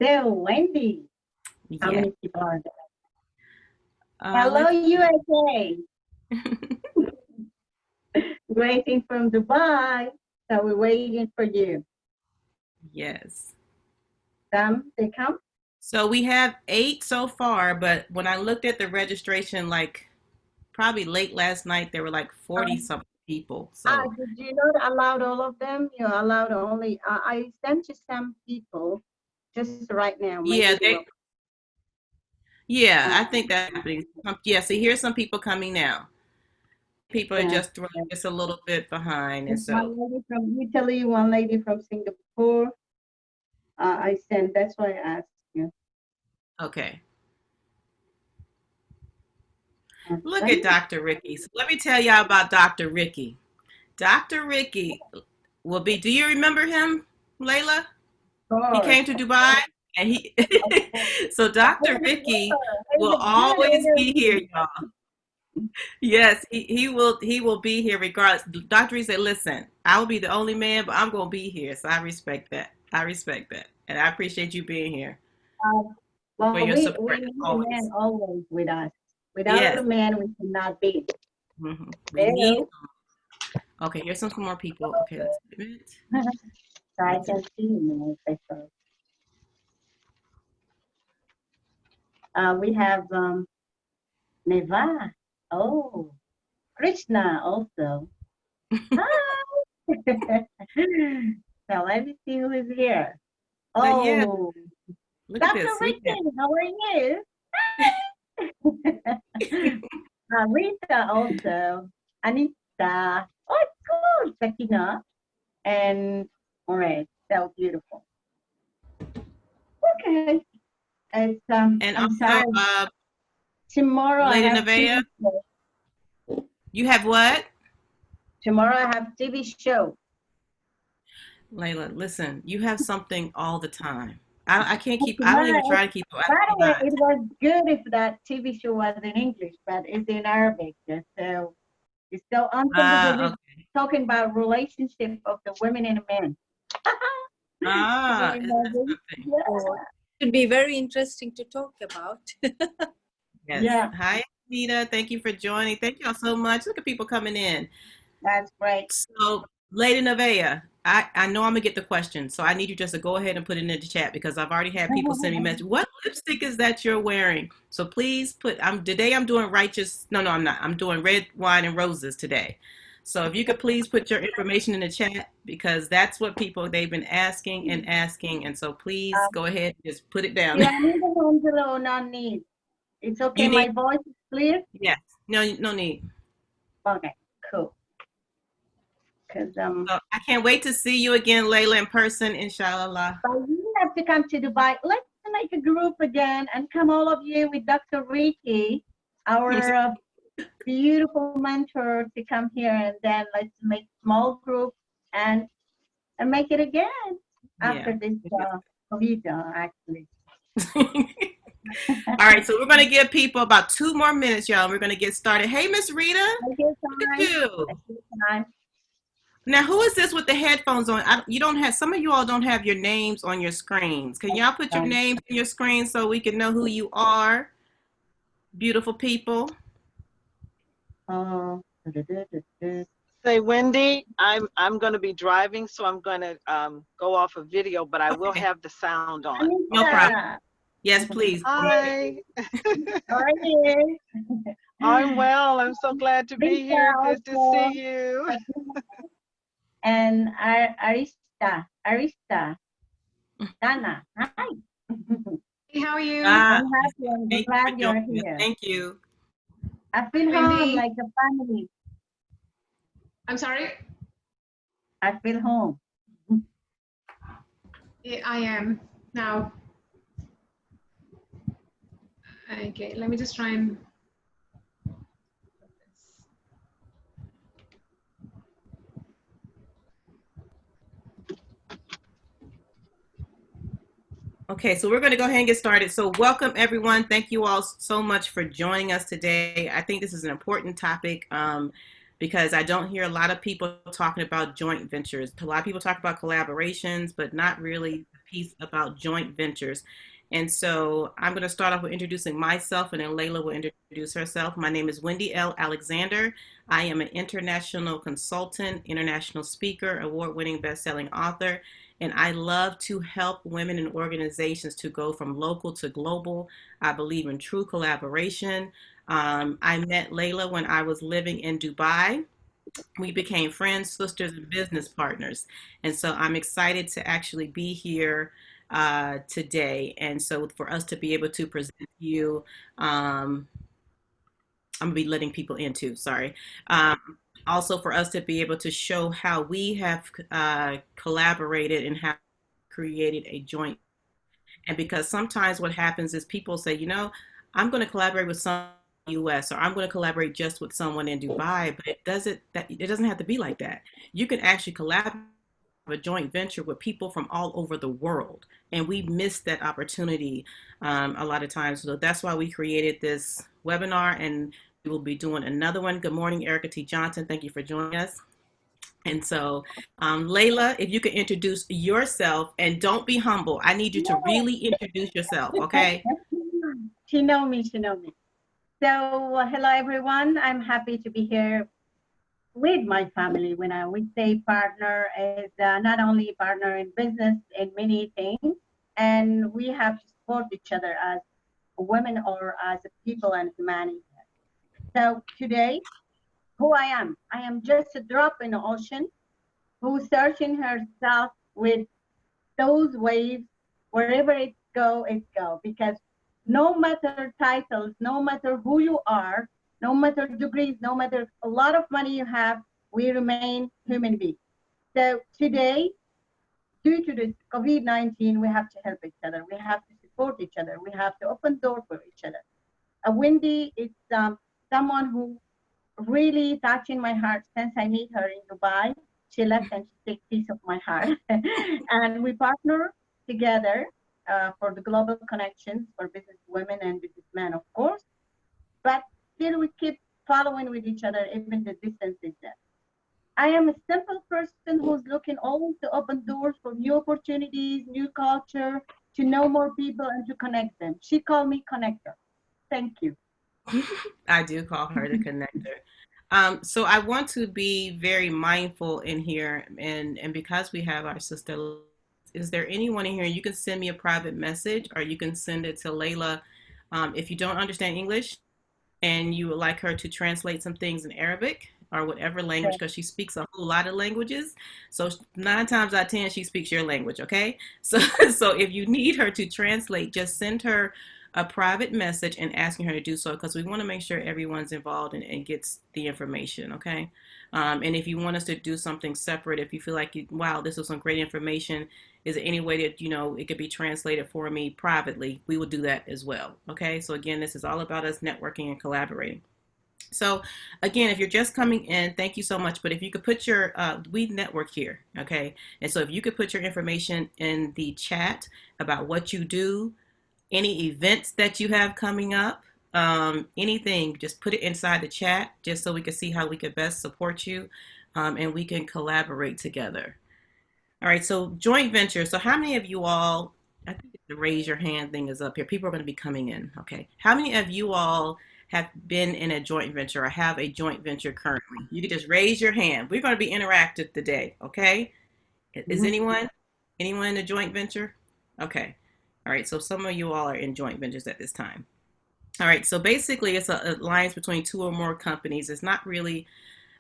So, Wendy, how Yeah. many people are there? Hello, Let's USA. Greeting from Dubai. So we're waiting for you. yes. They come? So we have 8 so far, but when I looked at the registration, like probably late last night, there were like 40 Um, something people. So did you not allow all of them? You allowed only, I sent you some people just right now. yeah, Maybe they will. yeah, I Uh, think that's happening. Yeah, so here's some people coming now. People are yeah. just just a little bit behind, and There's one so lady from Italy, one lady from Singapore. I sent, that's why I asked you. okay. Look at Atfani? Dr. Ricky. So let me tell y'all about Dr. Ricky. Dr. Ricky will be. Do you remember him, Layla? Of He course. came to Dubai, and he. Of course. So I Dr. heard his Ricky word. will He's a good always be here, interview. y'all. Yes, he will be here regardless. Dr. Ricky said, "Listen, I will be the only man, but I'm gonna be here." So I respect that. I respect that, and I appreciate you being here for Well, your we support as need a man always. always with us. Without a Yes, man, we cannot be. we need. Hello. Okay, here's some more people. Okay, let's do it. So I Let's can see you now. We have Neva. Oh, Krishna also. Hi. So let me see who is here. So yeah, Oh, look at Dr. this. We have, Ricky, how are you? Rita also. Anita. Oh, cool. Sakina. And all right, so beautiful. Okay. and I'm also sorry. Tomorrow I Lady have Nevaeh. TV show. You have what? Tomorrow I have TV show. Layla, listen, you have something all the time. I can't keep, I don't even Tomorrow, try to keep up. I by the way, cannot. it was good if that TV show was in English, but it's in Arabic. So it's so Ah, unbelievable. okay. Talking about relationship of the women and men. Can you Ah, isn't that imagine? something? Oh, Yeah. should be very interesting to talk about. Yes. Yeah, Hi, Anita. Thank you for joining. Thank y'all so much. Look at people coming in. that's great. So, Lady Nevaeh, I know I'm gonna get the question, so I need you just to go ahead and put it in the chat because I've already had people send me messages. What lipstick is that you're wearing? So please put. I'm doing righteous. No, I'm not. I'm doing red wine and roses today. So if you could please put your information in the chat because that's what people they've been asking, and so please Um, go ahead and just put it down. do I need a Angelo or not need? It's okay. You My need voice is clear. yes. No need. Okay, cool. Because So I can't wait to see you again, Layla, in person, inshallah. but you have to come to Dubai. Let's make a group again and come all of you with Dr. Ricky, our beautiful mentor, to come here and then let's make small group and and make it again Yeah. after this COVID actually. All right, so we're going to give people about 2 more minutes, y'all. We're going to get started. Hey, Miss Rita, Take your look at time. you. Take your time. Now, who is this with the headphones on? You don't have, some of you all don't have your names on your screens. Can y'all put your Time. names on your screen so we can know who you are, beautiful people? Oh. Say, Wendy, I'm going to be driving, so I'm going to go off a video, but I will Okay, have the sound on. no problem. Anita, Yes, please. Hi, how are you? I'm well. I'm so glad to be Rita here. Good to also. see you. And Arista, Dana. Hi. Hey, how are you? Ah, I'm happy and thank you for glad you're joining us. here. Thank you. I feel home Wendy, like a family. I'm sorry. I feel home. Yeah, I am now. Okay, let me just try and. Okay, so we're going to go ahead and get started. So welcome everyone. Thank you all so much for joining us today. I think this is an important topic because I don't hear a lot of people talking about joint ventures. A lot of people talk about collaborations, but not really piece about joint ventures. And so I'm going to start off with introducing myself, and then Laila will introduce herself. My name is Wendy L. Alexander. I am an international consultant, international speaker, award-winning best-selling author, and I love to help women and organizations to go from local to global. I believe in true collaboration. I met Laila when I was living in Dubai. We became friends, sisters, and business partners. And so I'm excited to actually be here today. And so for us to be able to present you, I'm gonna be letting people in too, sorry. Also for us to be able to show how we have collaborated and have created a joint. And because sometimes what happens is people say, you know, I'm going to collaborate with someone in the US, or I'm going to collaborate just with someone in Dubai, but it doesn't have to be like that. You can actually collaborate a joint venture with people from all over the world, and we miss that opportunity a lot of times. So that's why we created this webinar, and we will be doing another one. Good morning, Erica T. Johnson. Thank you for joining us. And so, Laila, if you could introduce yourself, and don't be humble. I need you to really introduce yourself, okay? She know me. So, hello everyone. I'm happy to be here with my family. When we say partner, is not only partner in business, in many things, and we have to support each other as women or as people and humanity. So today, who I am just a drop in the ocean who's searching herself with those waves. Wherever it go. Because no matter titles, no matter who you are, no matter degrees, no matter a lot of money you have, we remain human beings. So today, due to this COVID-19, we have to help each other. We have to support each other. We have to open doors for each other. Wendy is someone who really touching my heart since I meet her in Dubai. She left and she takes piece of my heart. And we partner together for the global connections for business women and businessmen, of course. But still we keep following with each other, even the distance is there. I am a simple person who's looking always to open doors for new opportunities, new culture, to know more people and to connect them. She called me connector. Thank you. I do call her the connector. So I want to be very mindful in here, and because we have our sister, is there anyone in here? You can send me a private message, or you can send it to Laila. If you don't understand English and you would like her to translate some things in Arabic or whatever language, because she speaks a whole lot of languages. So 9 times out of 10, she speaks your language, okay? So if you need her to translate, just send her a private message and asking her to do so, because we want to make sure everyone's involved and gets the information, okay? And if you want us to do something separate, if you feel like, wow, this was some great information, is there any way that, you know, it could be translated for me privately, we will do that as well, okay? So again, this is all about us networking and collaborating. So again, if you're just coming in, thank you so much. But if you could put your, we network here, okay? And so if you could put your information in the chat about what you do, any events that you have coming up, anything, just put it inside the chat, just so we can see how we could best support you, and we can collaborate together. All right, so joint venture. So how many of you all, I think the raise your hand thing is up here. People are going to be coming in, okay? How many of you all have been in a joint venture or have a joint venture currently? You can just raise your hand. We're going to be interactive today, okay? Is anyone in a joint venture? Okay. All right, so some of you all are in joint ventures at this time. All right, so basically it's an alliance between 2 or more companies. It's not really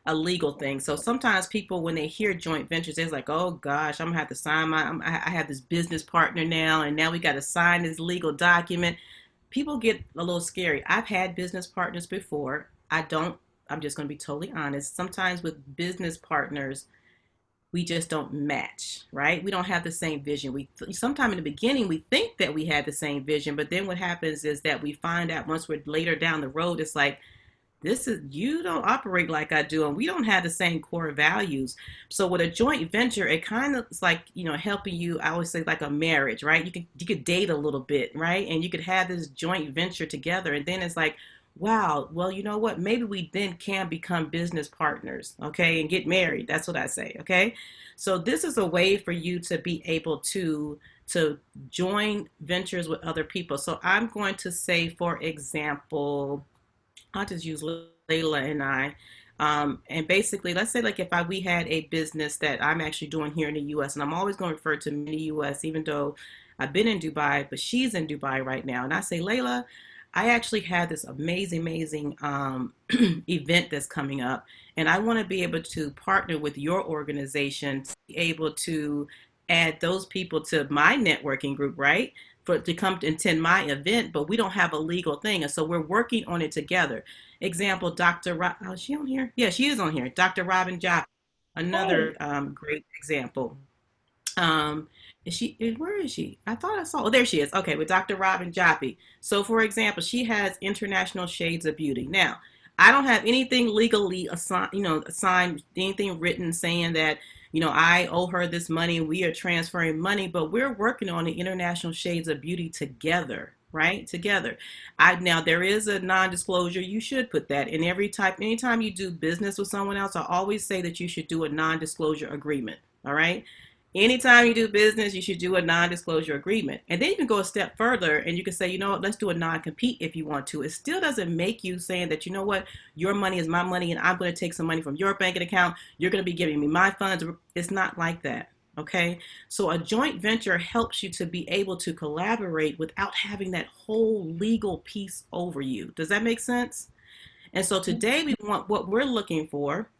a legal thing. So sometimes people, when they hear joint ventures, they're like, oh gosh, I'm gonna have to sign I have this business partner now, and now we got to sign this legal document. People get a little scary. I've had business partners before. I'm just gonna be totally honest. Sometimes with business partners, we just don't match, right? We don't have the same vision. Sometime in the beginning, we think that we had the same vision, but then what happens is that we find out once we're later down the road, it's like, you don't operate like I do, and we don't have the same core values. So with a joint venture, it kind of is like, you know, helping you, I always say like a marriage, right? You could date a little bit, right? And you could have this joint venture together, and then it's like, wow, well, you know what? Maybe we then can become business partners, okay, and get married. That's what I say, okay? So this is a way for you to be able to join ventures with other people. So I'm going to say, for example, I'll just use Laila and I. And basically, let's say like if we had a business that I'm actually doing here in the U.S., and I'm always going to refer to me in the U.S., even though I've been in Dubai, but she's in Dubai right now. And I say, Laila, I actually have this amazing event that's coming up, and I want to be able to partner with your organization to be able to add those people to my networking group, right? For to come to attend my event, but we don't have a legal thing, and so we're working on it together. Example, oh, is she on here? Yeah, she is on here. Dr. Robin Jopp, Hey, another great example. Um, where is she? I thought I saw, oh, there she is. Okay, with Dr. Robin Joppi. So for example, she has International Shades of Beauty. Now, I don't have anything legally assigned anything written saying that, I owe her this money and we are transferring money, but we're working on the International Shades of Beauty together, right? Together. Now there is a non-disclosure. You should put that in anytime you do business with someone else, I always say that you should do a non-disclosure agreement. All right. Anytime you do business, you should do a non-disclosure agreement. And then you can go a step further and you can say, you know what, let's do a non-compete if you want to. It still doesn't make you saying that, you know what, your money is my money and I'm going to take some money from your banking account. You're going to be giving me my funds. It's not like that. Okay. So a joint venture helps you to be able to collaborate without having that whole legal piece over you. Does that make sense? And so today what we're looking for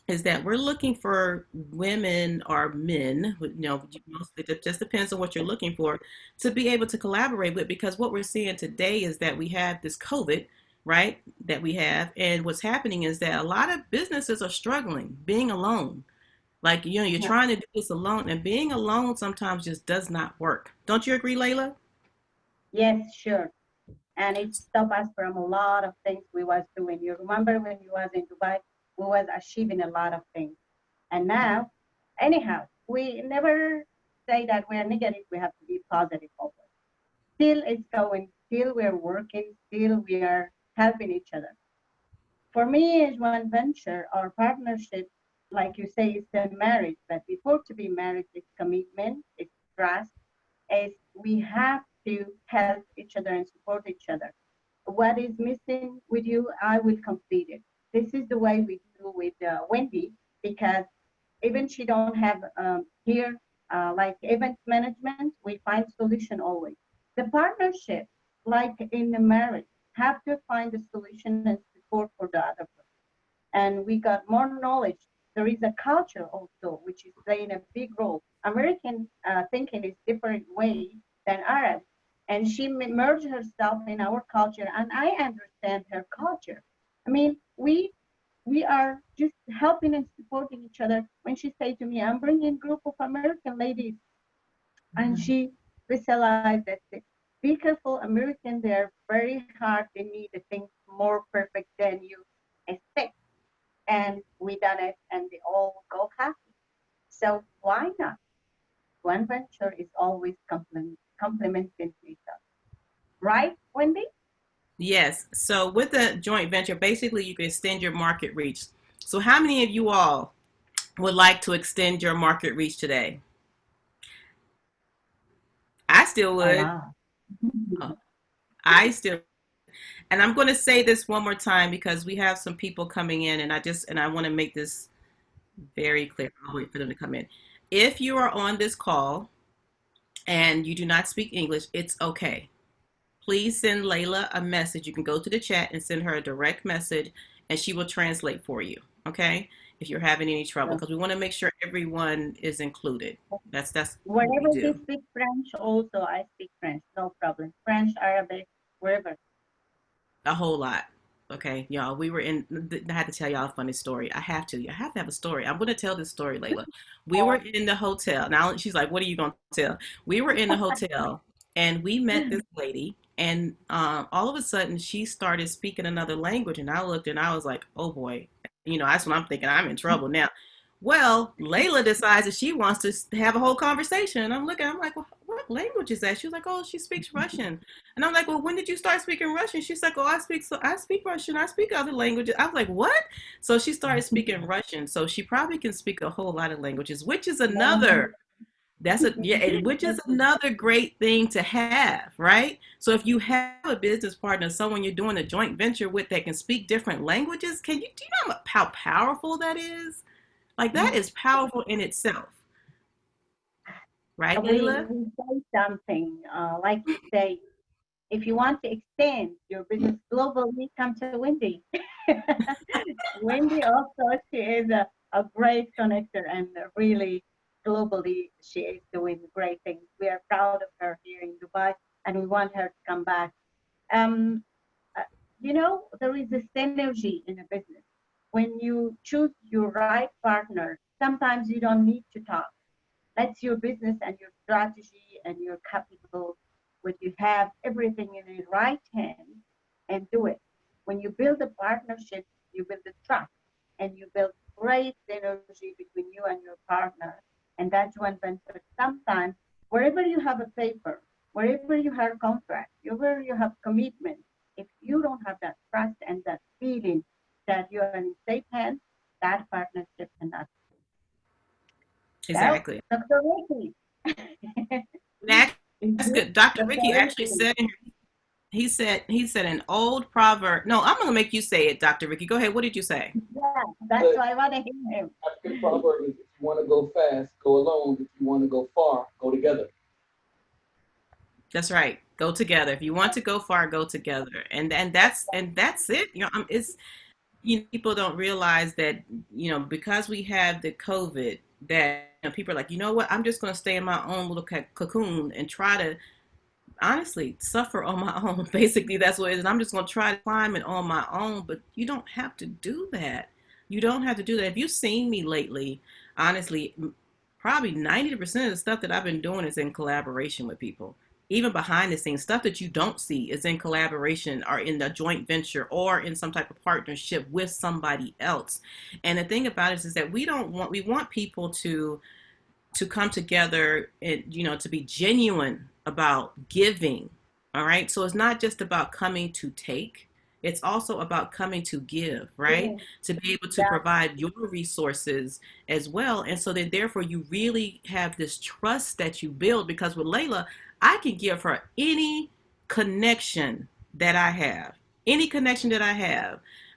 is that we're looking for women or men, it just depends on what you're looking for, to be able to collaborate with, because what we're seeing today is that we have this COVID, right, that we have, and what's happening is that a lot of businesses are struggling being alone. Like, you're yeah. trying to do this alone, and being alone sometimes just does not work. Don't you agree, Laila? Yes, sure. And it stopped us from a lot of things we was doing. You remember when you was in Dubai, we was achieving a lot of things. And now, anyhow, we never say that we are negative. We have to be positive always. Still, it's going. Still, we are working. Still, we are helping each other. For me, it's one venture or partnership, like you say, it's a marriage. But before to be married, it's commitment, it's trust, is we have to help each other and support each other. What is missing with you, I will complete it. This is the way we do with Wendy, because even she don't have here like event management, we find solution always. The partnership, like in the marriage, have to find a solution and support for the other person. And we got more knowledge. There is a culture also, which is playing a big role. American thinking is different way than Arab, and she merged herself in our culture, and I understand her culture. I mean, we are just helping and supporting each other. When she say to me, I'm bringing a group of American ladies, and she visualized that be careful, American, they're very hard, they need the things more perfect than you expect. And we done it and they all go happy. So why not? One venture is always complementing each other. Right, Wendy? Yes. So with a joint venture, basically you can extend your market reach. So how many of you all would like to extend your market reach today? I still A would. lot. Oh, I still, and I'm going to say this one more time because we have some people coming in, and I want to make this very clear. I'll wait for them to come in. If you are on this call and you do not speak English, it's okay. Please send Laila a message. You can go to the chat and send her a direct message, and she will translate for you. Okay? If you're having any trouble, because we want to make sure everyone is included. That's what we Wherever they do. speak French, also I speak French, no problem. French, Arabic, wherever. A whole lot. Okay, y'all. We were in. I had to tell y'all a funny story. I have to. I have to have a story. I'm going to tell this story, Layla. We were in the hotel. Now she's like, "What are you going to tell?" We were in the hotel, and we met this lady. And all of a sudden, she started speaking another language, and I looked, and I was like, "Oh boy," that's what I'm thinking. I'm in trouble now. Well, Layla decides that she wants to have a whole conversation. And I'm like, well, what language is that? She was like, oh, she speaks Russian. And I'm like, well, when did you start speaking Russian? She's like, oh, I speak Russian. I speak other languages. I was like, what? So she started speaking Russian. So she probably can speak a whole lot of languages, which is another. Which is another great thing to have, right? So if you have a business partner, someone you're doing a joint venture with that can speak different languages, do you know how powerful that is? Like that is powerful in itself, right, Laila? We say something like we say, if you want to extend your business globally, come to Wendy. Wendy also, she is a great connector and really globally, she is doing great things. We are proud of her here in Dubai and we want her to come back. Um, you know, there is this synergy in a business. When you choose your right partner, sometimes you don't need to talk. That's your business and your strategy and your capital. When you have everything in the right hand and do it. When you build a partnership, you build a trust and you build great synergy between you and your partner. And that's joint venture. Sometimes, wherever you have a paper, wherever you have contract, wherever you have commitment, if you don't have that trust and that feeling that you're in safe hands, that partnership cannot. Exactly. Dr. Ricky. That's good. Dr. Dr. Ricky actually Ricky. said he said an old proverb. No, I'm gonna make you say it, Dr. Ricky. Go ahead. What did you say? Yeah, that's why I want to hear him. African proverb is if you want to go fast, go alone. If you want to go far, go together. That's right. Go together. If you want to go far, go together. And that's it. You know, it's people don't realize that because we have the COVID that people are like, you know what? I'm just going to stay in my own little cocoon and try to honestly suffer on my own. Basically, that's what it is. And I'm just going to try to climb it on my own. But you don't have to do that. You don't have to do that. If you've seen me lately, honestly, probably 90% of the stuff that I've been doing is in collaboration with people. Even behind the scenes, stuff that you don't see is in collaboration or in the joint venture or in some type of partnership with somebody else. And the thing about it is that we want people to come together and, to be genuine about giving. All right. So it's not just about coming to take. It's also about coming to give, right? To be able to provide your resources as well. And so that therefore you really have this trust that you build, because with Laila, I can give her any connection that I have,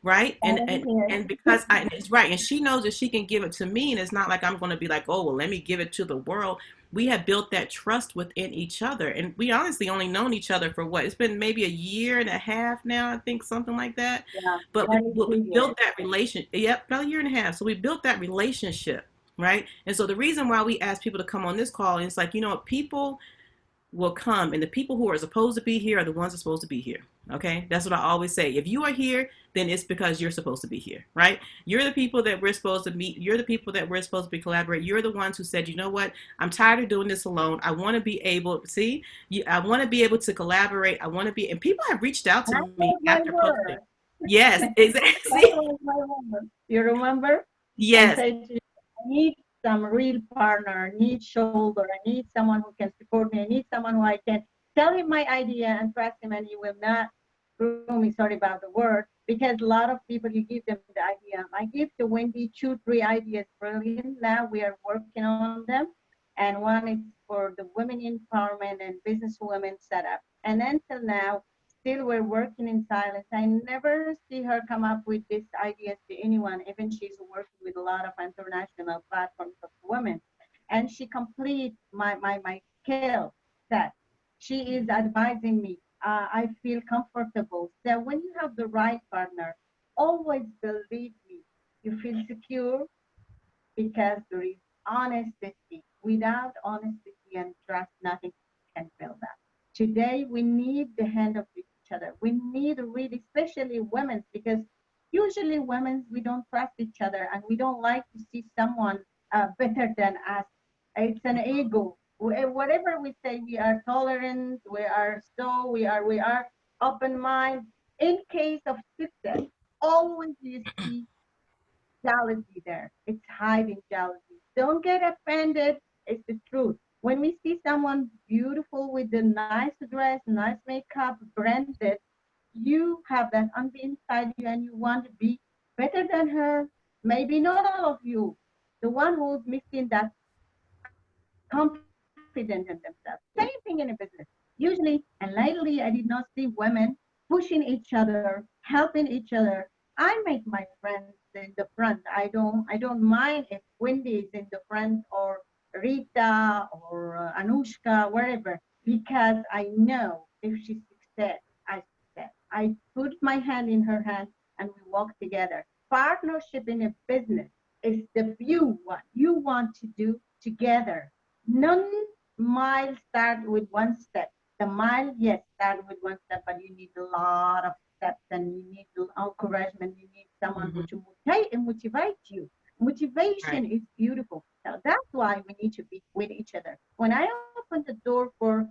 right? And because it's right. And she knows that she can give it to me. And it's not like I'm going to be like, oh, well, let me give it to the world. We have built that trust within each other. And we honestly only known each other for what? It's been maybe a year and a half now, I think, something like that. Yeah, but we built that relationship. Yep, about a year and a half. So we built that relationship, right? And so the reason why we ask people to come on this call, and it's like, people will come, and the people who are supposed to be here are the ones that are supposed to be here. Okay, that's what I always say. If you are here, then it's because you're supposed to be here, right? You're the people that we're supposed to meet. You're the people that we're supposed to be collaborate. You're the ones who said, you know what? I'm tired of doing this alone. I want to be able, I want to be able to collaborate. I want to be, and people have reached out to me after posting. Yes, exactly. You remember? Yes. I need some real partner, I need shoulder, I need someone who can support me, I need someone who I can tell him my idea and trust him, and he will not screw me, sorry about the word, because a lot of people, you give them the idea. I give to Wendy 2-3 ideas, brilliant. Now we are working on them. And one is for the women empowerment and business women setup. And until now, still we're working in silence. I never see her come up with these ideas to anyone, even she's working with a lot of international platforms of women. And she completes my skill set. She is advising me. I feel comfortable. So when you have the right partner, always believe me, you feel secure because there is honesty. Without honesty and trust, nothing can build that. Today, we need the hand of each other. We need really, especially women, because usually women, we don't trust each other and we don't like to see someone better than us. It's an ego. Whatever we say, we are tolerant, we are open mind. In case of success, always you see jealousy there. It's hiding jealousy. Don't get offended. It's the truth. When we see someone beautiful with a nice dress, nice makeup, branded, you have that on the inside you and you want to be better than her. Maybe not all of you. The one who's missing that confident in themselves. Same thing in a business. Usually, and lately, I did not see women pushing each other, helping each other. I make my friends in the front. I don't mind if Wendy is in the front or Rita or Anushka, wherever, because I know if she succeeds, I succeed. I put my hand in her hand and we walk together. Partnership in a business is the view what you want to do together. None mile start with one step. The mile, yes, start with one step, but you need a lot of steps and you need encouragement. You need someone who to motivate you. Motivation Right. is beautiful. So that's why we need to be with each other. When I open the door for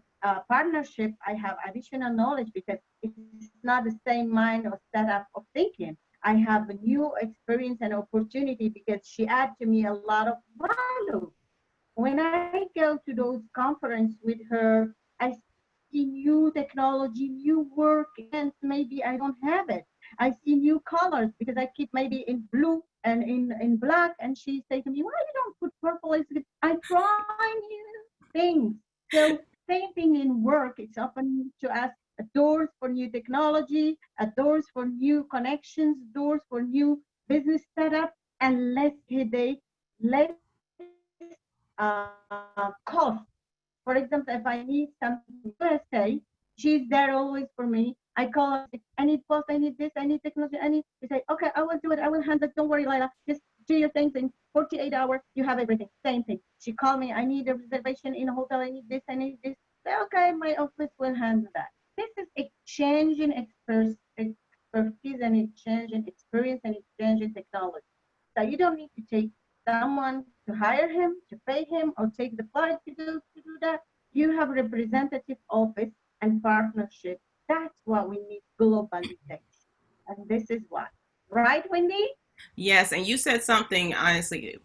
partnership, I have additional knowledge because it's not the same mind or setup of thinking. I have a new experience and opportunity because she added to me a lot of value. When I go to those conferences with her, I see new technology, new work, and maybe I don't have it. I see new colors because I keep maybe in blue and in black, and she say to me, "Why you don't put purple?" I try new things. So same thing in work. It's open to us doors for new technology, doors for new connections, doors for new business setup, and less headache, less cost. For example, if I need something in USA, she's there always for me. I call her, I need post, I need this, I need technology, I need. She say, okay, I will do it. I will handle it. Don't worry, Laila. Just do your things in 48 hours. You have everything. Same thing. She called me. I need a reservation in a hotel. I need this. I need this. Say, okay, my office will handle that. This is exchanging expertise and exchanging experience and exchanging technology. So you don't need to take someone to hire him, to pay him, or take the flight to do that. You have representative office and partnership. That's what we need globalization. And this is what. Right, Wendy? Yes, and you said something honestly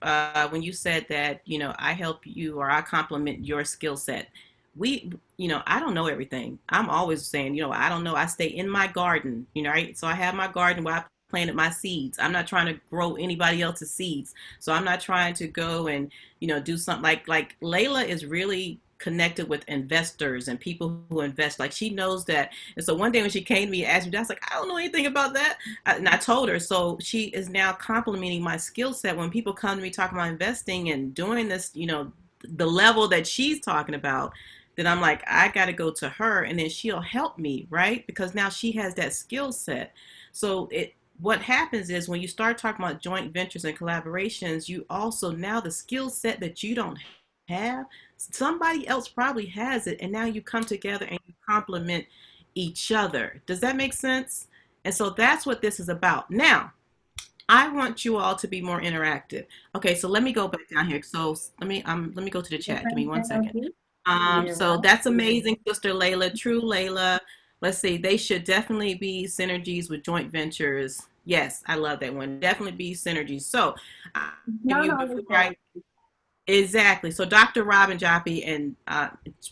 when you said that, I help you or I complement your skill set. I don't know everything. I'm always saying, I don't know. I stay in my garden, right? So I have my garden where I planted my seeds. I'm not trying to grow anybody else's seeds. So I'm not trying to go and, do something like Layla is really connected with investors and people who invest. Like she knows that. And so one day when she came to me and asked me, I was like, I don't know anything about that. And I told her, so she is now complimenting my skill set when people come to me talking about investing and doing this, the level that she's talking about, then I'm like, I got to go to her and then she'll help me, right? Because now she has that skill set. So what happens is when you start talking about joint ventures and collaborations, you also now the skill set that you don't have, somebody else probably has it. And now you come together and you complement each other. Does that make sense? And so that's what this is about. Now, I want you all to be more interactive. Okay, so let me go back down here. So let me go to the chat. Give me one second. So that's amazing, Sister Layla. True, Layla. Let's see. They should definitely be synergies with joint ventures. Yes, I love that one. Definitely be synergies. So, give you before I exactly. So Dr. Robin Joppi, and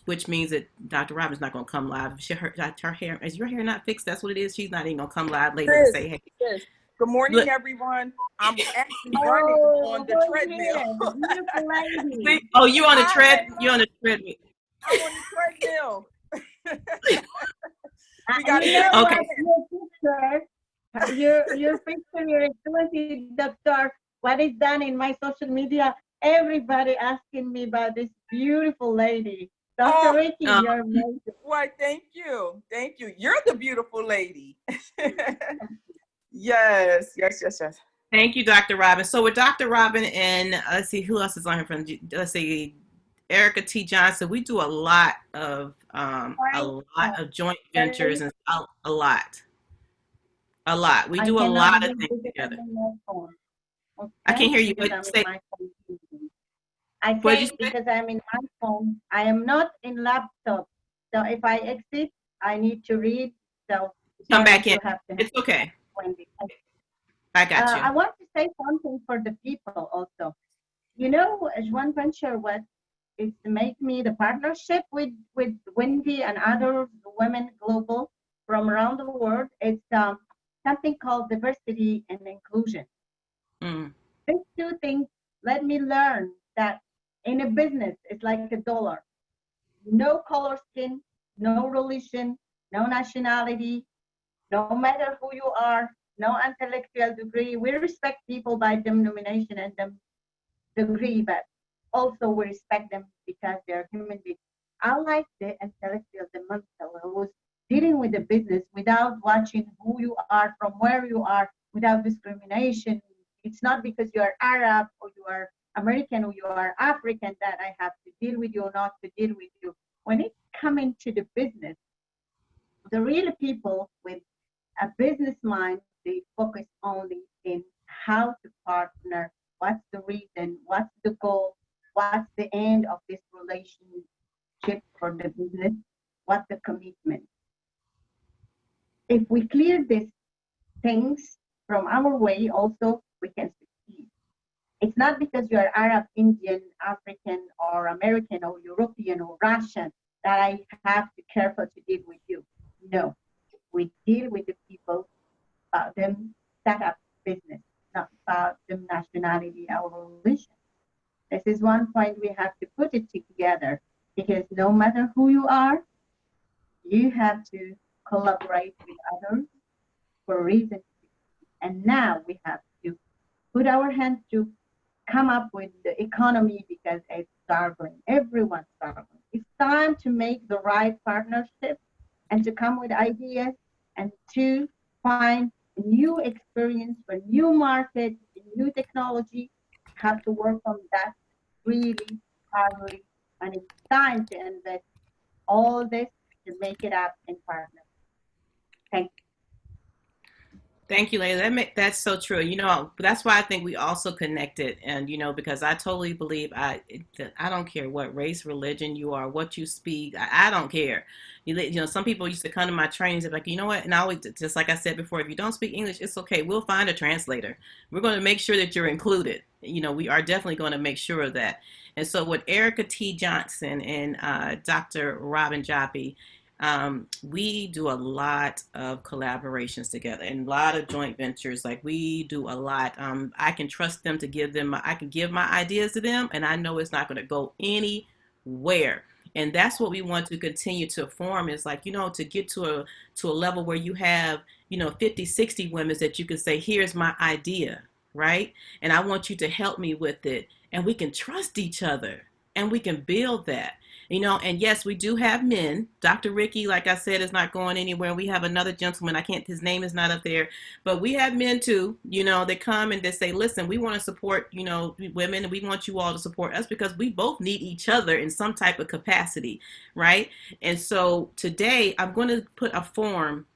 which means that Dr. Robin's not going to come live. Her hair is your hair not fixed? That's what it is. She's not even going to come live later to say hey. Yes. Good morning, everyone. I'm actually running on the treadmill. Oh, you on the tread? You on the treadmill? I'm on the treadmill. We got your picture, your excellency, Doctor. What is done in my social media? Everybody asking me about this beautiful lady, Dr. Ricky. You're amazing. Why? Thank you. You're the beautiful lady. Yes. Thank you, Dr. Robin. So with Dr. Robin and let's see who else is on here from. Let's see, Erica T. Johnson. We do a lot of joint ventures and a lot. We do a lot of things together. Okay? I can't hear you. I say because I'm in my phone. I am not in laptop. So if I exit, I need to read. So come back in. It's okay. Wendy. I got you. I want to say something for the people also. You know, joint venture what is to make me the partnership with Wendy and other women global from around the world. It's something called diversity and inclusion. Mm. These two things let me learn that in a business it's like a dollar. No color skin, no religion, no nationality, no matter who you are, no intellectual degree. We respect people by denomination and them degree, but also we respect them because they're human beings. I like the intellectual, the mental, who's dealing with the business without watching who you are, from where you are, without discrimination. It's not because you are Arab or you are American or you are African that I have to deal with you or not to deal with you. When it's coming to the business, the real people with a business mind, they focus only in how to partner, what's the reason, what's the goal, what's the end of this relationship for the business, what's the commitment. If we clear these things from our way, also we can succeed. It's not because you are Arab, Indian, African, or American, or European, or Russian that I have to careful to deal with you. No, we deal with the people about them set up business, not about them nationality or religion. This is one point we have to put it together because no matter who you are, you have to collaborate with others for a reason. And now we have to put our hands to come up with the economy because it's struggling. Everyone's struggling. It's time to make the right partnership and to come with ideas and to find a new experience for new market, new technology. Have to work on that really hardly. And it's time to invest all this to make it up in partnership. Thank you. Thank you, Laila. That's so true. You know, that's why I think we also connected. And, you know, because I totally believe I don't care what race, religion you are, what you speak. I don't care. You know, some people used to come to my trainings and be like, you know what? And I always, just like I said before, if you don't speak English, it's okay. We'll find a translator. We're going to make sure that you're included. You know, we are definitely going to make sure of that. And so with Erica T. Johnson and Dr. Robin Joppi, we do a lot of collaborations together and a lot of joint ventures. Like we do a lot. I can trust them to give them, I can give my ideas to them and I know it's not going to go anywhere. And that's what we want to continue to form is like, you know, to get to a level where you have, you know, 50, 60 women that you can say, here's my idea, right? And I want you to help me with it. And we can trust each other and we can build that. You know, and yes, we do have men. Dr. Ricky, like I said, is not going anywhere. We have another gentleman. His name is not up there, but we have men too, you know, they come and they say, listen, we want to support, you know, women and we want you all to support us because we both need each other in some type of capacity. Right. And so today I'm going to put a form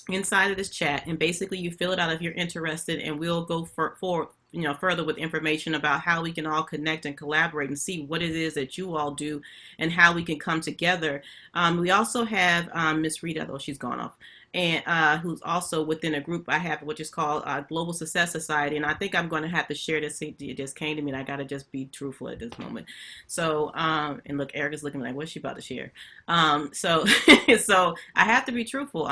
inside of this chat and basically you fill it out if you're interested and we'll go for you know, further with information about how we can all connect and collaborate and see what it is that you all do and how we can come together. We also have Miss Rita, though she's gone off, and who's also within a group I have, which is called Global Success Society. And I think I'm going to have to share this. It just came to me and I got to just be truthful at this moment. So, and look, Erica's looking like, what's she about to share? So I have to be truthful.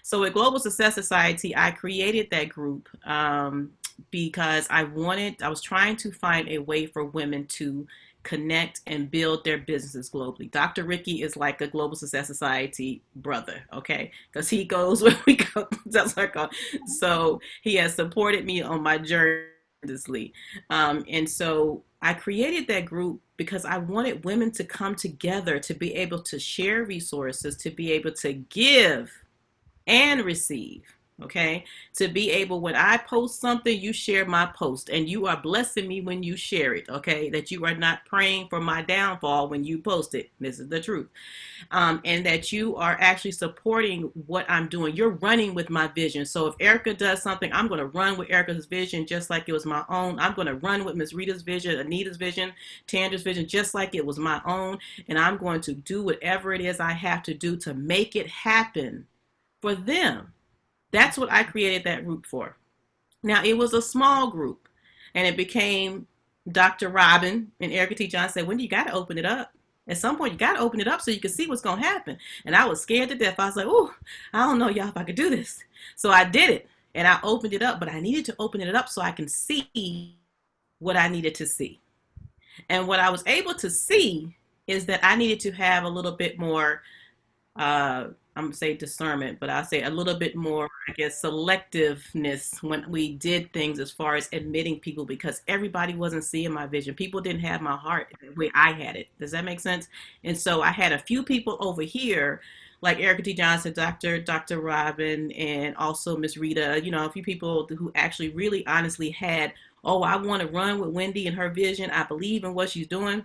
So with Global Success Society, I created that group because I was trying to find a way for women to connect and build their businesses globally. Dr. Ricky is like a Global Success Society brother, okay? Because he goes where we go. That's what I call. So he has supported me on my journey. And so I created that group because I wanted women to come together to be able to share resources, to be able to give and receive. Okay, to be able, when I post something, you share my post and you are blessing me when you share it. Okay, that you are not praying for my downfall when you post it. This is the truth. And that you are actually supporting what I'm doing. You're running with my vision. So if Erica does something, I'm going to run with Erica's vision just like it was my own. I'm going to run with Miss Rita's vision, Anita's vision, Tandra's vision, just like it was my own. And I'm going to do whatever it is I have to do to make it happen for them. That's what I created that group for. Now, it was a small group, and it became Dr. Robin and Erica T. Johnson said, Wendy, you got to open it up. At some point, you got to open it up so you can see what's going to happen. And I was scared to death. I was like, oh, I don't know, y'all, if I could do this. So I did it, and I opened it up, but I needed to open it up so I can see what I needed to see. And what I was able to see is that I needed to have a little bit more, I'm going to say discernment, but I'll say a little bit more, I guess, selectiveness when we did things as far as admitting people, because everybody wasn't seeing my vision. People didn't have my heart the way I had it. Does that make sense? And so I had a few people over here, like Erica T. Johnson, Dr. Robin, and also Miss Rita, you know, a few people who actually really honestly had, oh, I want to run with Wendy and her vision. I believe in what she's doing.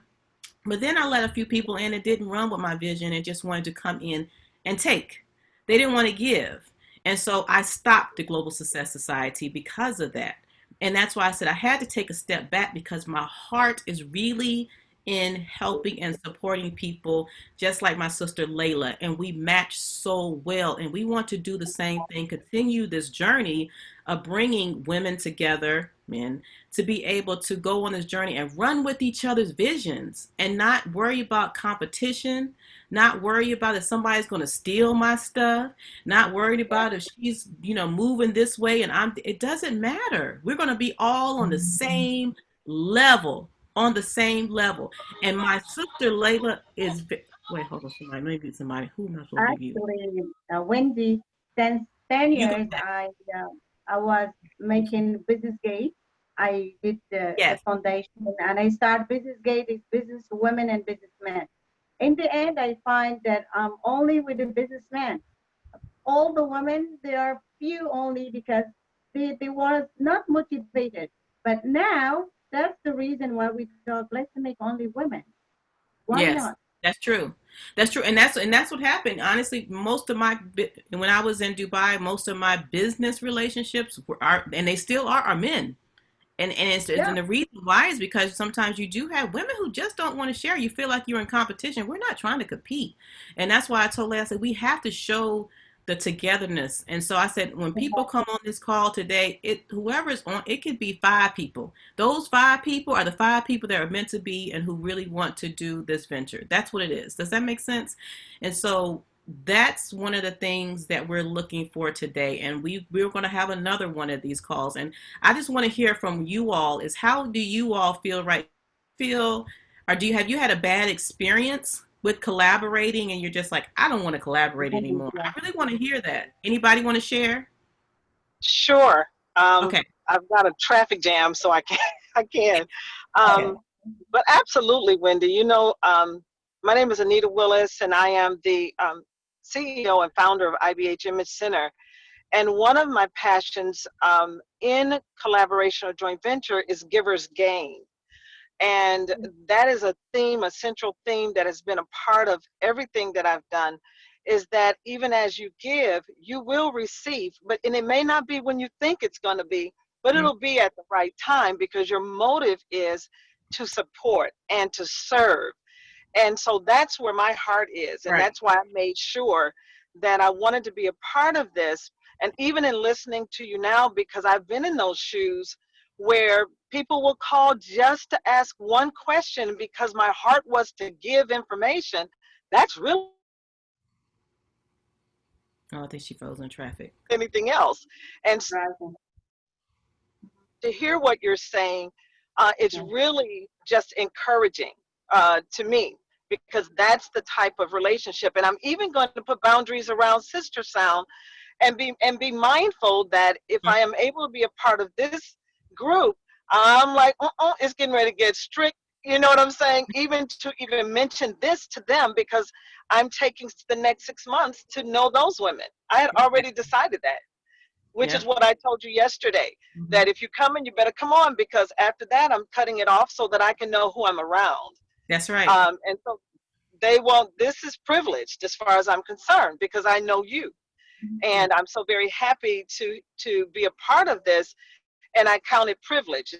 But then I let a few people in that didn't run with my vision and just wanted to come in and take. They didn't want to give. And so I stopped the Global Success Society because of that. And that's why I said I had to take a step back, because my heart is really in helping and supporting people just like my sister Laila. And we match so well. And we want to do the same thing, continue this journey of bringing women together, men, to be able to go on this journey and run with each other's visions and not worry about competition, not worry about if somebody's going to steal my stuff, not worried about if she's, you know, moving this way and it doesn't matter. We're going to be all on the same level, And my sister Laila is, wait, hold on, somebody, maybe somebody, who am I supposed to be? Actually, Wendy, since 10 years, I was making Business Gate. I did the foundation, and I start Business Gate is business women and businessmen. In the end, I find that I'm only with the businessmen. All the women, they are few only because they were not motivated. But now, that's the reason why we thought, let's make only women. Why not? That's true. That's true. And that's what happened. Honestly, when I was in Dubai, most of my business relationships and they still are men. And the reason why is because sometimes you do have women who just don't want to share. You feel like you're in competition. We're not trying to compete. And that's why I told Leila, I said, we have to show the togetherness. And so I said, when people come on this call today, whoever's on, it could be 5 people. Those 5 people are the 5 people that are meant to be and who really want to do this venture. That's what it is. Does that make sense? And so that's one of the things that we're looking for today. And we're going to have another one of these calls. And I just want to hear from you all is, how do you all feel or have you had a bad experience with collaborating and you're just like, I don't want to collaborate anymore? I really want to hear that. Anybody want to share? Sure. Okay. I've got a traffic jam, so I can't. But absolutely, Wendy. You know, my name is Anita Willis, and I am the CEO and founder of IBH Image Center. And one of my passions in collaboration or joint venture is givers gain. And that is a central theme that has been a part of everything that I've done, is that even as you give, you will receive, and it may not be when you think it's going to be, but it'll be at the right time, because your motive is to support and to serve. And so that's where my heart is. And that's why I made sure that I wanted to be a part of this. And even in listening to you now, because I've been in those shoes where people will call just to ask one question because my heart was to give information. That's really, I think she froze in traffic. Anything else. And to hear what you're saying, it's really just encouraging to me, because that's the type of relationship. And I'm even going to put boundaries around Sister Sound and be mindful that if I am able to be a part of this group, I'm like, it's getting ready to get strict. You know what I'm saying? Even mention this to them, because I'm taking the next 6 months to know those women. I had already decided that, which is what I told you yesterday, that if you come in, you better come on, because after that, I'm cutting it off so that I can know who I'm around. That's right. And so this is privileged as far as I'm concerned, because I know you. And I'm so very happy to be a part of this. And I count it privilege.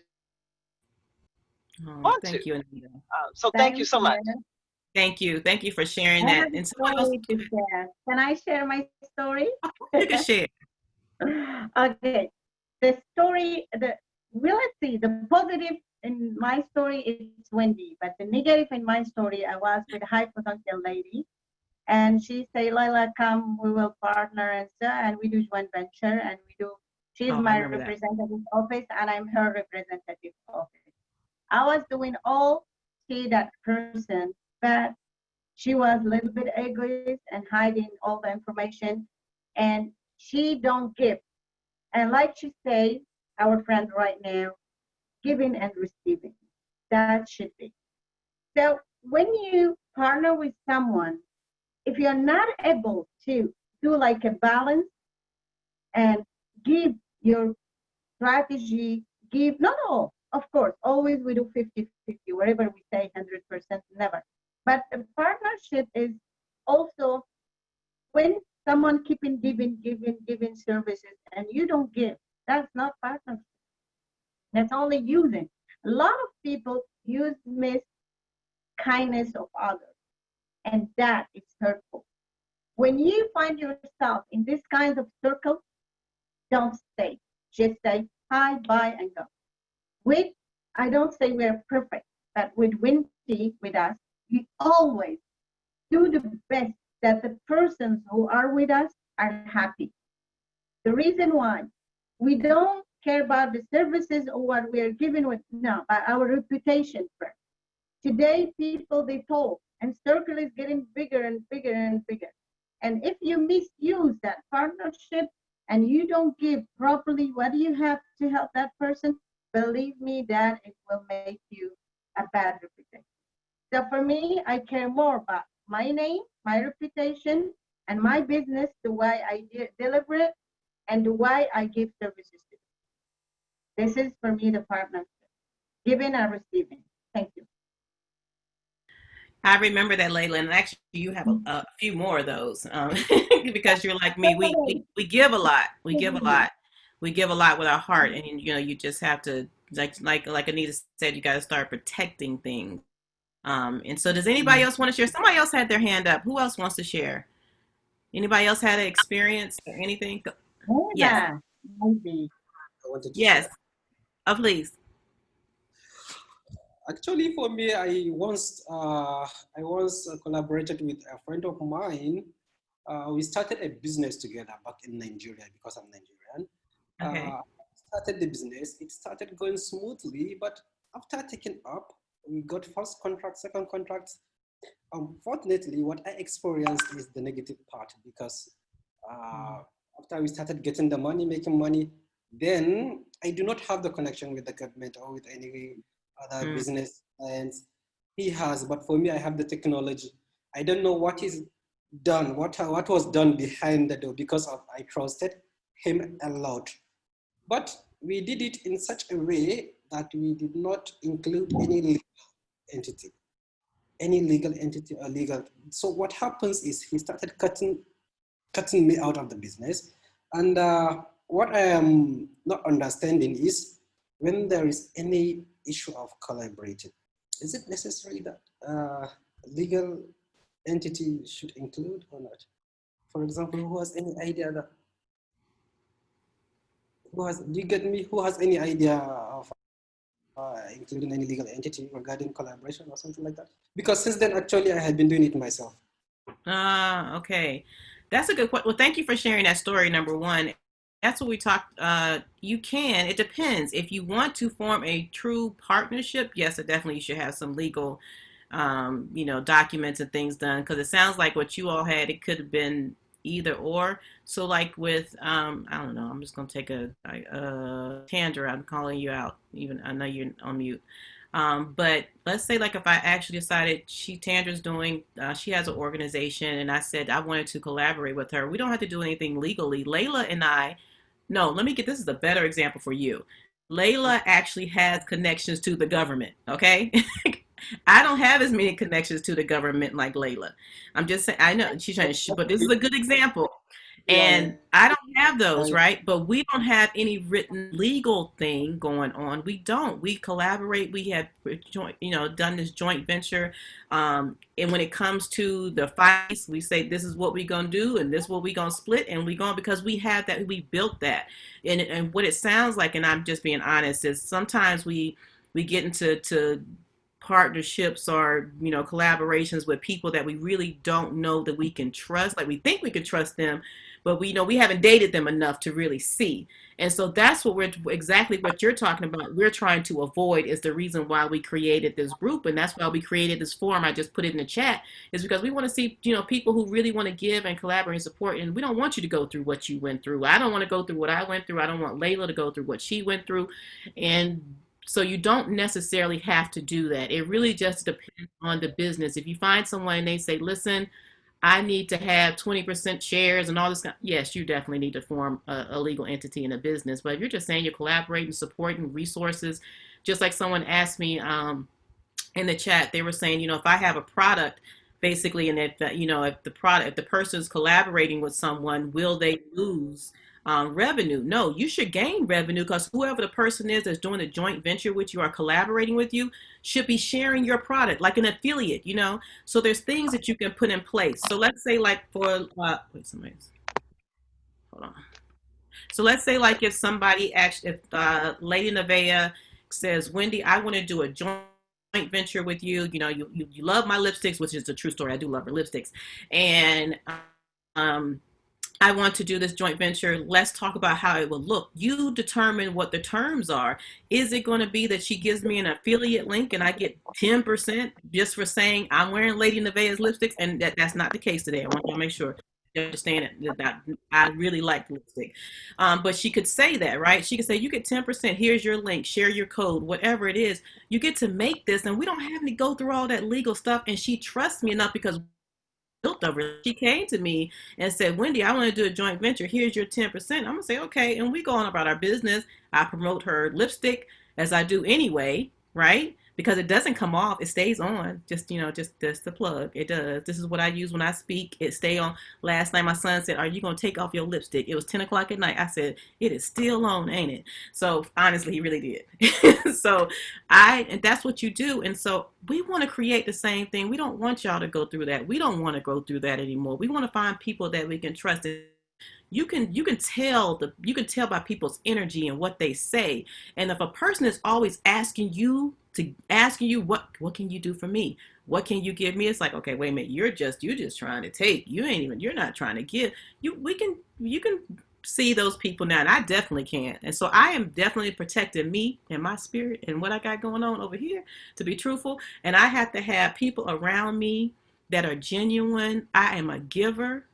Thank you, Anita. So thank you so much. Thank you. Thank you for sharing that. And someone else, can I share my story? You can share. Okay. the story, let's see, the positive in my story is Wendy, but the negative in my story, I was with a high potential lady, and she say, Laila, come, we will partner and so, and we do joint venture, and we do. She's Oh, I my remember that. representative office, and I'm her representative office. I was doing all see that person, but she was a little bit egoist and hiding all the information, and she don't give. And like she say, our friend right now, giving and receiving, that should be. So when you partner with someone, if you're not able to do like a balance and give your strategy, give, not all, of course, always we do 50-50, wherever we say 100%, never. But a partnership is also when someone keeping giving services and you don't give, that's not partnership. That's only using. A lot of people miss kindness of others, and that is hurtful. When you find yourself in this kind of circle, don't stay. Just say hi, bye, and go. I don't say we're perfect, but with Wendy, with us, we always do the best that the persons who are with us are happy. The reason why we don't care about the services or what we are giving with, no, but our reputation first. Today, people, they talk, and circle is getting bigger and bigger and bigger. And if you misuse that partnership and you don't give properly what you have to help that person, believe me that it will make you a bad reputation. So for me, I care more about my name, my reputation, and my business, the way I deliver it, and the way I give services to. This is for me the partnership, giving and receiving. Thank you. I remember that, Laila, and actually you have a few more of those because you're like me. We give a lot. We give a lot. We give a lot with our heart, and you just have to like Anita said, you got to start protecting things. And so, does anybody else want to share? Somebody else had their hand up. Who else wants to share? Anybody else had an experience or anything? Yes. Yes. Oh, please. Actually, for me, I once collaborated with a friend of mine. We started a business together back in Nigeria because I'm Nigerian. Okay. Started the business. It started going smoothly, but after taking up, we got first contract, second contract. Unfortunately, what I experienced is the negative part because after we started getting the money, making money, then I do not have the connection with the government or with any other business clients. He has, but for me, I have the technology. I don't know what is done, what was done behind the door because I trusted him a lot. But we did it in such a way that we did not include any legal entity or legal. So what happens is he started cutting me out of the business. And what I am not understanding is when there is any issue of collaborating, is it necessary that legal entity should include or not? For example, who has any idea that, do you get me? Who has any idea of including any legal entity regarding collaboration or something like that? Because since then, actually, I had been doing it myself. Okay. That's a good question. Well, thank you for sharing that story, number one. That's what we talked. You can, it depends. If you want to form a true partnership, yes, it definitely should have some legal, documents and things done. Because it sounds like what you all had, it could have been either or. So like with, I don't know, I'm just going to take Tandra, I'm calling you out. Even I know you're on mute. But let's say like if I actually decided Tandra's doing, she has an organization and I said I wanted to collaborate with her. We don't have to do anything legally. Laila and this is a better example for you. Laila actually has connections to the government, okay? I don't have as many connections to the government like Laila. I'm just saying, I know she's trying to, but this is a good example. And I don't have those, right? But we don't have any written legal thing going on. We don't. We collaborate. We have joint, done this joint venture. And when it comes to the finance, we say this is what we're gonna do, and this is what we're gonna split, and we're going because we have that. We built that. And what it sounds like, and I'm just being honest, is sometimes we get into partnerships or collaborations with people that we really don't know that we can trust. Like we think we can trust them, but we haven't dated them enough to really see. And so that's exactly what you're talking about. We're trying to avoid is the reason why we created this group. And that's why we created this forum. I just put it in the chat is because we want to see, people who really want to give and collaborate and support. And we don't want you to go through what you went through. I don't want to go through what I went through. I don't want Laila to go through what she went through. And so you don't necessarily have to do that. It really just depends on the business. If you find someone and they say, listen, I need to have 20% shares and all this. Yes, you definitely need to form a legal entity in a business. But if you're just saying you're collaborating, supporting resources, just like someone asked me in the chat, they were saying, if I have a product, basically, and if the person is collaborating with someone, will they lose revenue? No, you should gain revenue because whoever the person is that's doing a joint venture with you or collaborating with you should be sharing your product like an affiliate, so there's things that you can put in place. So let's say like for hold on. So let's say like if somebody actually, if Lady Nevaeh says, Wendy, I want to do a joint venture with you, you love my lipsticks, which is a true story. I do love her lipsticks. And I want to do this joint venture. Let's talk about how it will look. You determine what the terms are. Is it going to be that she gives me an affiliate link and I get 10% just for saying I'm wearing Lady Nevaeh's lipsticks? And that's not the case today. I want you to make sure you understand it. That I really like lipstick. But she could say that, right? She could say, you get 10%. Here's your link. Share your code. Whatever it is. You get to make this. And we don't have to go through all that legal stuff. And she trusts me enough because over. She came to me and said, Wendy, I want to do a joint venture. Here's your 10%. I'm going to say, okay. And we go on about our business. I promote her lipstick as I do anyway, right? Because it doesn't come off. It stays on. Just the plug. It does. This is what I use when I speak. It stay on. Last night, my son said, are you going to take off your lipstick? It was 10 o'clock at night. I said, it is still on, ain't it? So honestly, he really did. So and that's what you do. And so we want to create the same thing. We don't want y'all to go through that. We don't want to go through that anymore. We want to find people that we can trust. You can tell by people's energy and what they say. And if a person is always asking you what can you do for me? What can you give me? It's like, okay, wait a minute, you're just trying to take. You're not trying to give. You can see those people now, and I definitely can. And so I am definitely protecting me and my spirit and what I got going on over here, to be truthful. And I have to have people around me that are genuine. I am a giver.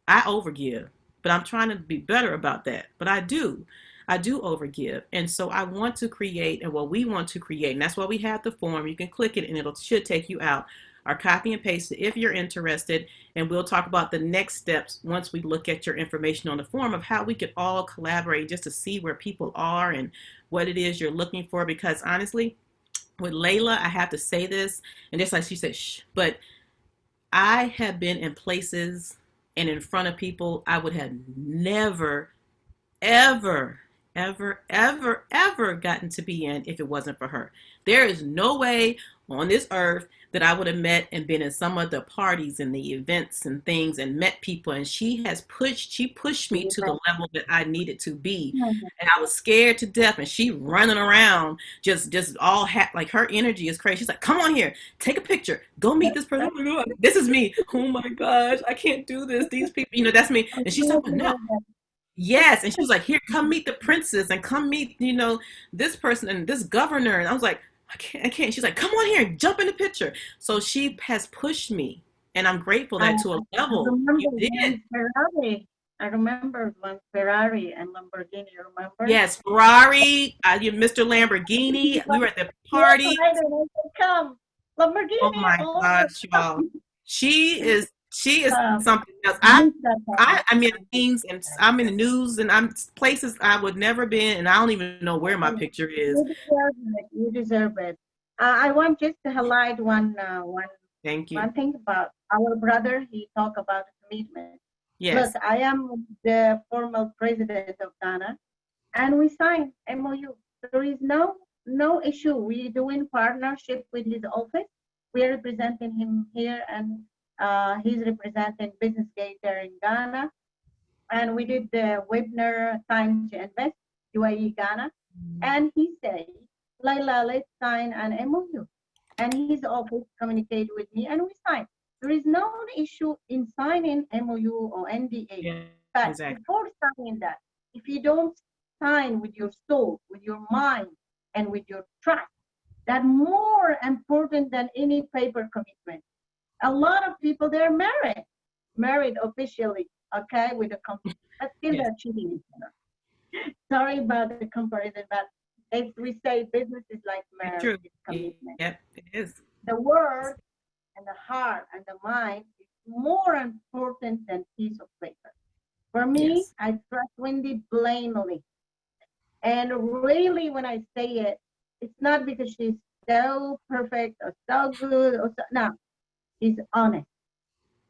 I overgive, but I'm trying to be better about that. But I do overgive. And so I want to create, and what we want to create, and that's why we have the form. You can click it and it should take you out, or copy and paste it if you're interested. And we'll talk about the next steps once we look at your information on the form of how we could all collaborate just to see where people are and what it is you're looking for. Because honestly, with Laila, I have to say this, and just like she said, shh, but I have been in places and in front of people I would have never, ever gotten to be in if it wasn't for her. There is no way on this earth that I would have met and been in some of the parties and the events and things and met people. And she pushed me to the level that I needed to be. And I was scared to death. And she running around, just all like her energy is crazy. She's like, come on here, take a picture, go meet this person. This is me. Oh my gosh, I can't do this. These people, that's me. And she's like, no. Yes. And she was like, here, come meet the princess and come meet, this person and this governor. And I was like, I can't. She's like, come on here, jump in the picture. So she has pushed me, and I'm grateful that to a level you did. I remember when Ferrari and Lamborghini, you remember? Yes, Ferrari, Mr. Lamborghini. We were at the party. Come, Lamborghini. Oh my gosh, y'all. She is something else. I'm in things, and I'm in the news, and I'm places I would never been, and I don't even know where my picture is. You deserve it. I want just to highlight one Thank you. One thing about our brother. He talked about commitment. Yes. Look, I am the formal president of Ghana, and we signed MOU. There is no issue. We do in partnership with his office. We are representing him here, and he's representing Business Gator in Ghana. And we did the webinar Time to Invest, UAE Ghana. And he said, Laila, let's sign an MOU. And his office communicated with me, and we signed. There is no issue in signing MOU or NDA. Yeah, But exactly. before signing that, if you don't sign with your soul, with your mind, and with your trust, that's more important than any paper commitment. A lot of people, they're married officially, okay, with a company, but still Yes. they're cheating each other. Sorry about the comparison, but if we say business is like marriage, True. it's commitment. Yep, it is. The word and the heart and the mind is more important than piece of paper. For me, Yes. I trust Wendy blindly. And really, when I say it, it's not because she's so perfect or so good or so, no, she's honest.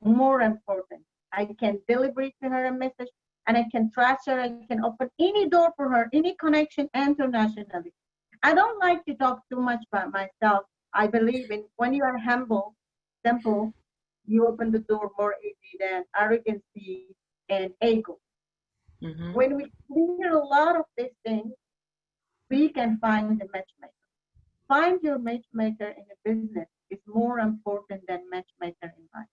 More important. I can deliver to her a message and I can trust her. I can open any door for her, any connection internationally. I don't like to talk too much about myself. I believe in when you are humble, simple, you open the door more easy than arrogancy and ego. Mm-hmm. When we clear a lot of these things, we can find the matchmaker. Find your matchmaker in a business is more important than matchmaker in life.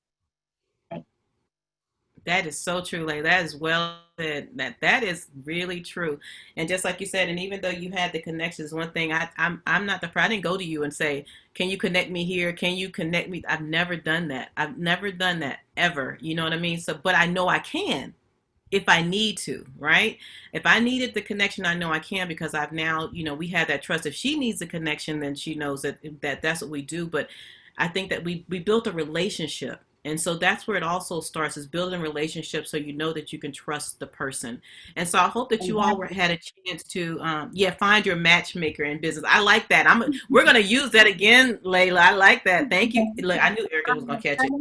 That is so true, Leila. That is well said. That is really true. And just like you said, and even though you had the connections, one thing I'm not the I didn't go to you and say, can you connect me here? Can you connect me? I've never done that. I've never done that ever. You know what I mean? So, but I know I can if I need to, right? If I needed the connection, I know I can because I've now, we have that trust. If she needs a connection, then she knows that's what we do. But I think that we built a relationship. And so that's where it also starts is building relationships so you know that you can trust the person. And so I hope that you all had a chance to, find your matchmaker in business. I like that. We're going to use that again, Laila. I like that. Thank you. Look, I knew Erica was going to catch it. And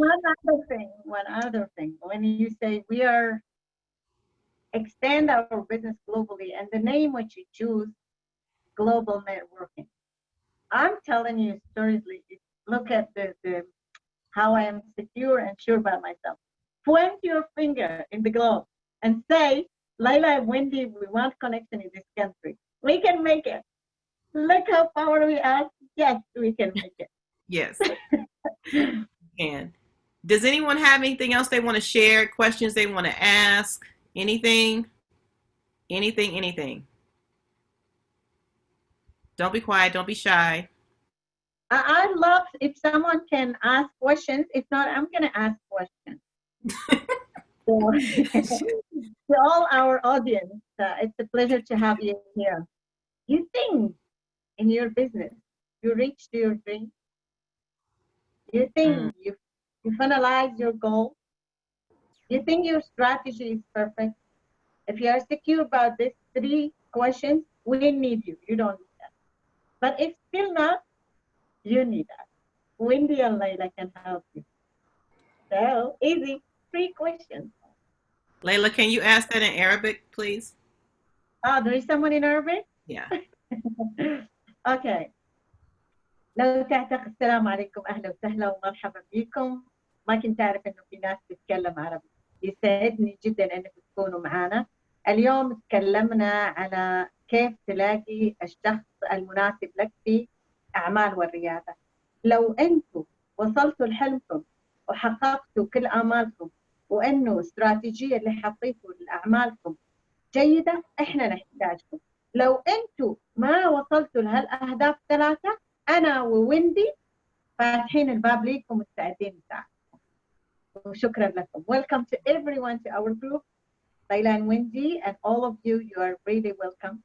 one other thing, when you say we are extend our business globally and the name which you choose, global networking. I'm telling you seriously, look at the how I am secure and sure about myself. Point your finger in the globe and say, Laila and Wendy, we want connection in this country. We can make it. Look how powerful we are. Yes, we can make it. Yes. And does anyone have anything else they want to share? Questions they want to ask? Anything? Anything? Don't be quiet. Don't be shy. I love if someone can ask questions. If not, I'm going to ask questions. To all our audience, it's a pleasure to have you here. You think in your business, you reached your dream? You think you finalize your goal? You think your strategy is perfect? If you are secure about these 3 questions, we need you. You don't need that. But if still not, you need us. Wendy and Laila can help you. So easy, 3 questions. Laila, can you ask that in Arabic, please? There is someone in Arabic? Yeah. Okay. لو تعتقد السلام عليكم أهلا وسهلا ومرحبا بكم. ما كنت أعرف إنه في ناس تتكلم عربي. يسعدني جدا إنكم تكونوا معنا. اليوم تكلمنا على كيف تلاقي الشخص المناسب لك في أعمال والريادة. لو أنتم وصلتوا لحلمكم وحققتوا كل آمالكم وإنه استراتيجية اللي حطيتوا لأعمالكم جيدة، إحنا نحتاجكم. لو أنتم ما وصلتوا لهالأهداف 3، أنا وويندي فاتحين الباب ليكم مستعدين نساعدكم. وشكرا لكم. Welcome to everyone to our group. Laila and Wendy and all of you, you are really welcome.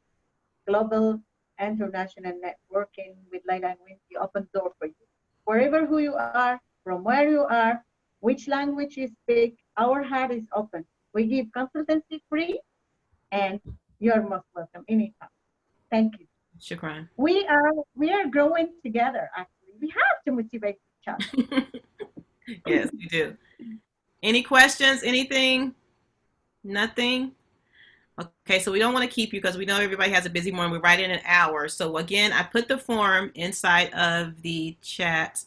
Global International Networking with Laila and Wendy, open door for you. Wherever who you are, from where you are, which language you speak, our heart is open. We give consultancy free and you're most welcome anytime. Thank you. Shukran. We are growing together, actually. We have to motivate each other. Yes, we do. Any questions? Anything? Nothing? Okay, so we don't want to keep you because we know everybody has a busy morning. We're right in an hour. So again, I put the form inside of the chat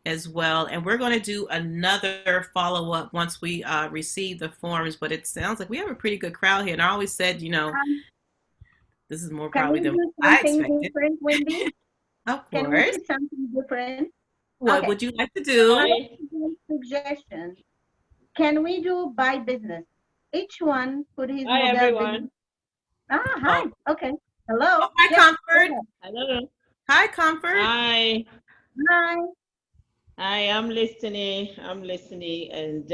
as well. And we're going to do another follow-up once we receive the forms. But it sounds like we have a pretty good crowd here. And I always said, you know, this is more Can probably we than do I something expected. different, Wendy? Of Can we course. do something different? What Okay. would you like to do? My suggestion. Can we do by business? Each one put his Hi, model everyone. business. Ah, hi. Okay. Hello. Oh, hi, Yes, Comfort. go ahead. Hello. Hi, Comfort. Hi. Hi. Hi, I'm listening. And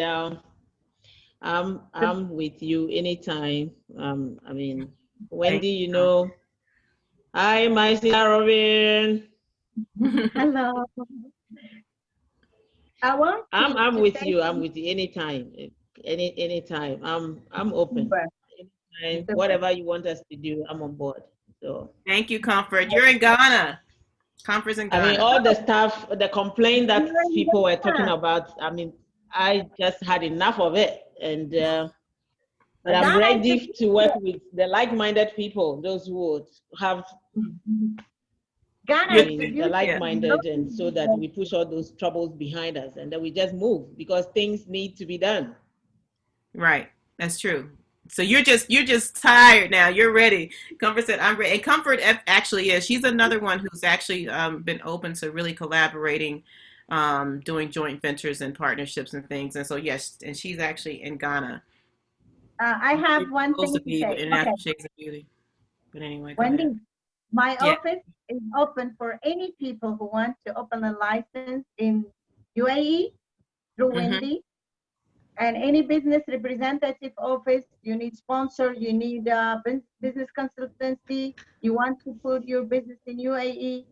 I'm with you anytime. I mean, Wendy, you know. Hi, my sister Robin. Hello. I want I'm to with say you. I'm with you anytime. Anytime. I'm open. super. Anytime. Super. Whatever you want us to do, I'm on board. So Thank you, Comfort. You're in Ghana. Comfort's in Ghana. I mean, all the stuff, the complaint that You're in people were talking Ghana. about, I mean, I just had enough of it. And but I'm Ghana is ready to work with the like-minded people, those who would have, Ghana I is mean, the producing like-minded, and so that we push all those troubles behind us and then we just move because things need to be done. Right. That's true. So you're just tired now. You're ready. Comfort said, I'm ready. And Comfort actually is. She's another one who's actually been open to really collaborating, doing joint ventures and partnerships and things. And so, yes, and she's actually in Ghana. I have one thing to say. International Okay. Shades of Beauty. But anyway, go ahead. Wendy, my Yeah. office is open for any people who want to open a license in UAE through Wendy. And any business representative office, you need sponsor, you need business consultancy, you want to put your business in UAE,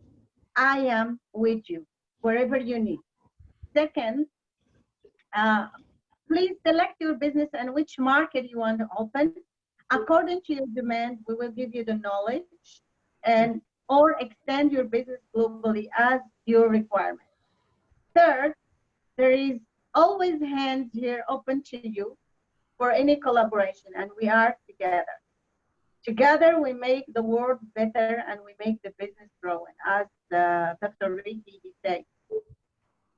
I am with you, wherever you need. Second, please select your business and which market you want to open. According to your demand, we will give you the knowledge and or extend your business globally as your requirement. Third, there is always hands here open to you for any collaboration, and we are together. Together, we make the world better and we make the business grow. And as Dr. Ricky said,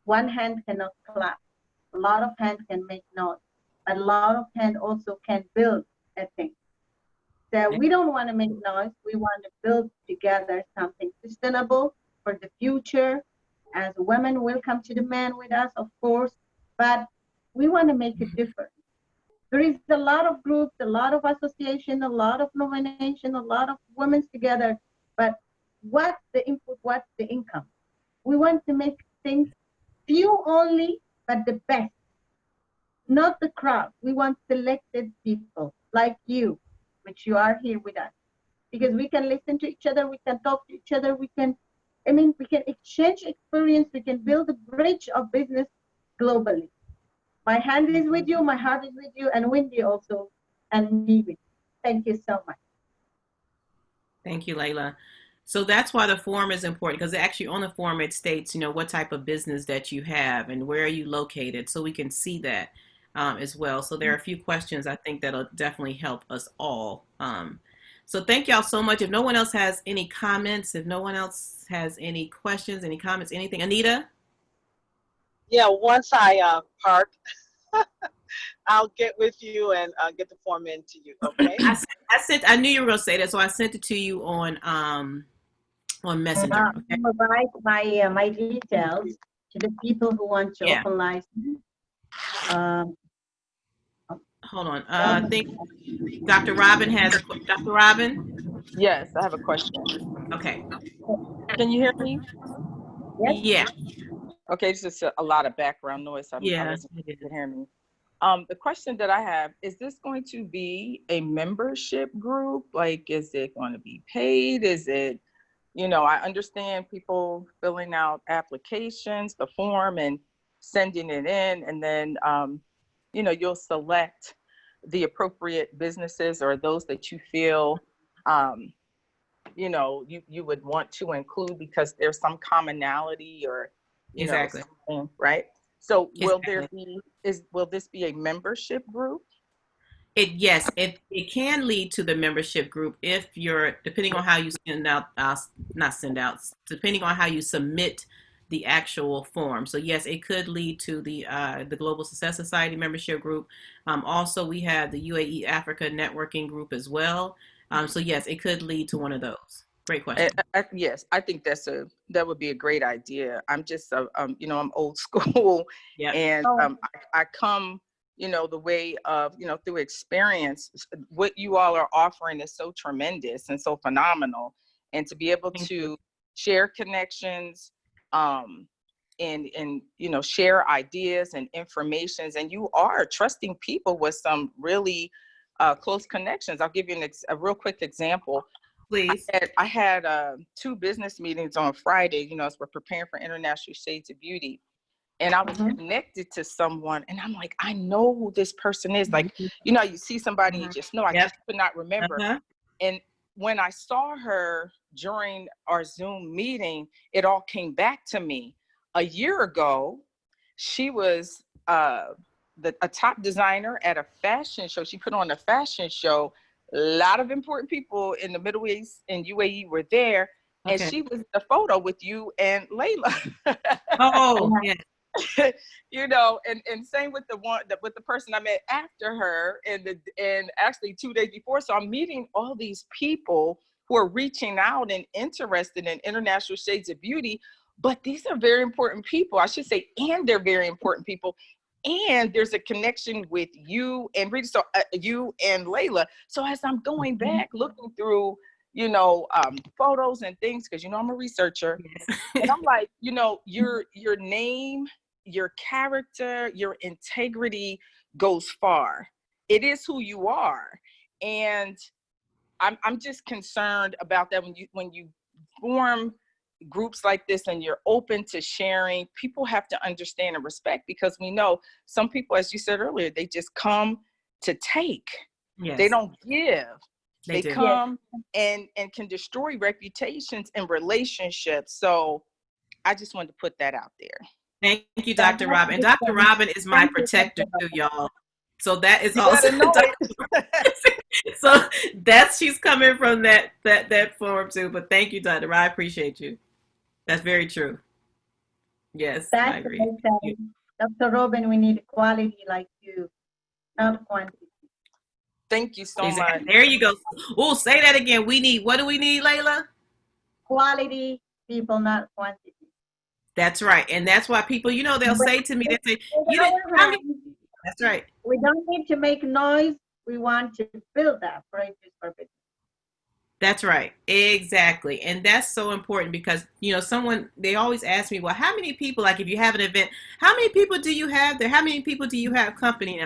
one hand cannot clap. A lot of hands can make noise, but a lot of hands also can build a thing. So we don't want to make noise. We want to build together something sustainable for the future. As women will come to the men with us, of course, but we want to make it different. There is a lot of groups, a lot of association, a lot of nomination, a lot of women together, but what's the input, what's the income? We want to make things few only, but the best, not the crowd. We want selected people like you, which you are here with us, because we can listen to each other, we can talk to each other, we can exchange experience, we can build a bridge of business globally. My hand is with you, my heart is with you, and Wendy also, and me with you. Thank you so much. Thank you, Laila. So that's why the form is important, because actually on the form it states, you know, what type of business that you have and where are you located, so we can see that as well. So there are a few questions I think that'll definitely help us all. So thank y'all so much. If no one else has any comments, if no one else has any questions, any comments, anything, Anita? Yeah, once I park, I'll get with you and get the form into you. Okay. I knew you were gonna say that, so I sent it to you on Messenger. Okay. I'll provide my details to the people who want to open license. Hold on. I think Dr. Robin has Dr. Robin? Yes, I have a question. Okay. Can you hear me? Yes. Yeah. Okay, it's just a lot of background noise. I wasn't able to hear me. The question that I have, is this going to be a membership group? Like, is it going to be paid? Is it, you know, I understand people filling out applications, the form, and sending it in, and then, you know, you'll select the appropriate businesses or those that you feel, you know, you would want to include because there's some commonality or, you know, something, right? So will this be a membership group? Yes, it can lead to the membership group if you're, depending on how you send out, not send out, depending on how you submit the actual form. So yes, it could lead to the Global Success Society membership group. Also, we have the UAE Africa networking group as well. So yes, it could lead to one of those. Great question. Yes, I think that would be a great idea. I'm just, you know, I'm old school, Yeah. and I come, you know, the way of, you know, through experience. What you all are offering is so tremendous and so phenomenal, and to be able to share connections, and you know, share ideas and informations, and you are trusting people with some really close connections. I'll give you a real quick example. Please. I had 2 business meetings on Friday, you know, as we're preparing for International Shades of Beauty. And I was connected to someone, and I'm like, I know who this person is. Like, you know, you see somebody, you just know, I just could not remember. And when I saw her during our Zoom meeting, it all came back to me. A year ago, she was a top designer at a fashion show. She put on a fashion show. A lot of important people in the Middle East and UAE were there, and she was in the photo with you and Laila. Oh, yeah. You know, and same with with the person I met after her, and actually 2 days before. So I'm meeting all these people who are reaching out and interested in International Shades of Beauty. But these are very important people, I should say, and they're very important people. And there's a connection with you and Rita, so you and Laila. So as I'm going back, looking through, you know, photos and things, because, you know, I'm a researcher, and I'm like, you know, your name, your character, your integrity goes far. It is who you are. And I'm just concerned about that when you form groups like this and you're open to sharing, people have to understand and respect, because we know some people, as you said earlier, they just come to take. Yes. They don't give. They do. come and can destroy reputations and relationships. So I just wanted to put that out there. Thank you, Dr. Robin. And Dr. Robin is my protector too, y'all. So that is You also so she's coming from that form too. But thank you, Dr. Robin. I appreciate you. That's very true. Yes, I agree. Dr. Robin, we need quality like you, not quantity. Thank you so much. There you go. Oh, say that again. What do we need, Laila? Quality people, not quantity. That's right. And that's why people, you know, they'll say to me, they say, that's right. We don't need to make noise. We want to build that bridges for business. That's right. Exactly. And that's so important because, you know, they always ask me, well, how many people, like if you have an event, how many people do you have there? How many people do you have coming?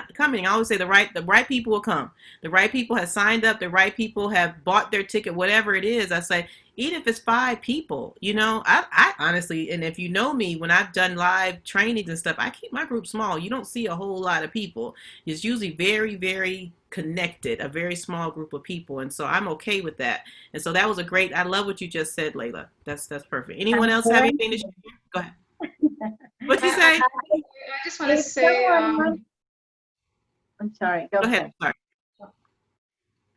I always say the right people will come. The right people have signed up. The right people have bought their ticket, whatever it is. I say, even if it's 5 people, you know, I honestly, and if you know me, when I've done live trainings and stuff, I keep my group small. You don't see a whole lot of people. It's usually very, very connected, a very small group of people. And so I'm okay with that. And so that was I love what you just said, Laila. That's perfect. Anyone else have anything to share? Go ahead. What'd you say? I just want to say, I'm sorry. Go ahead. Sorry.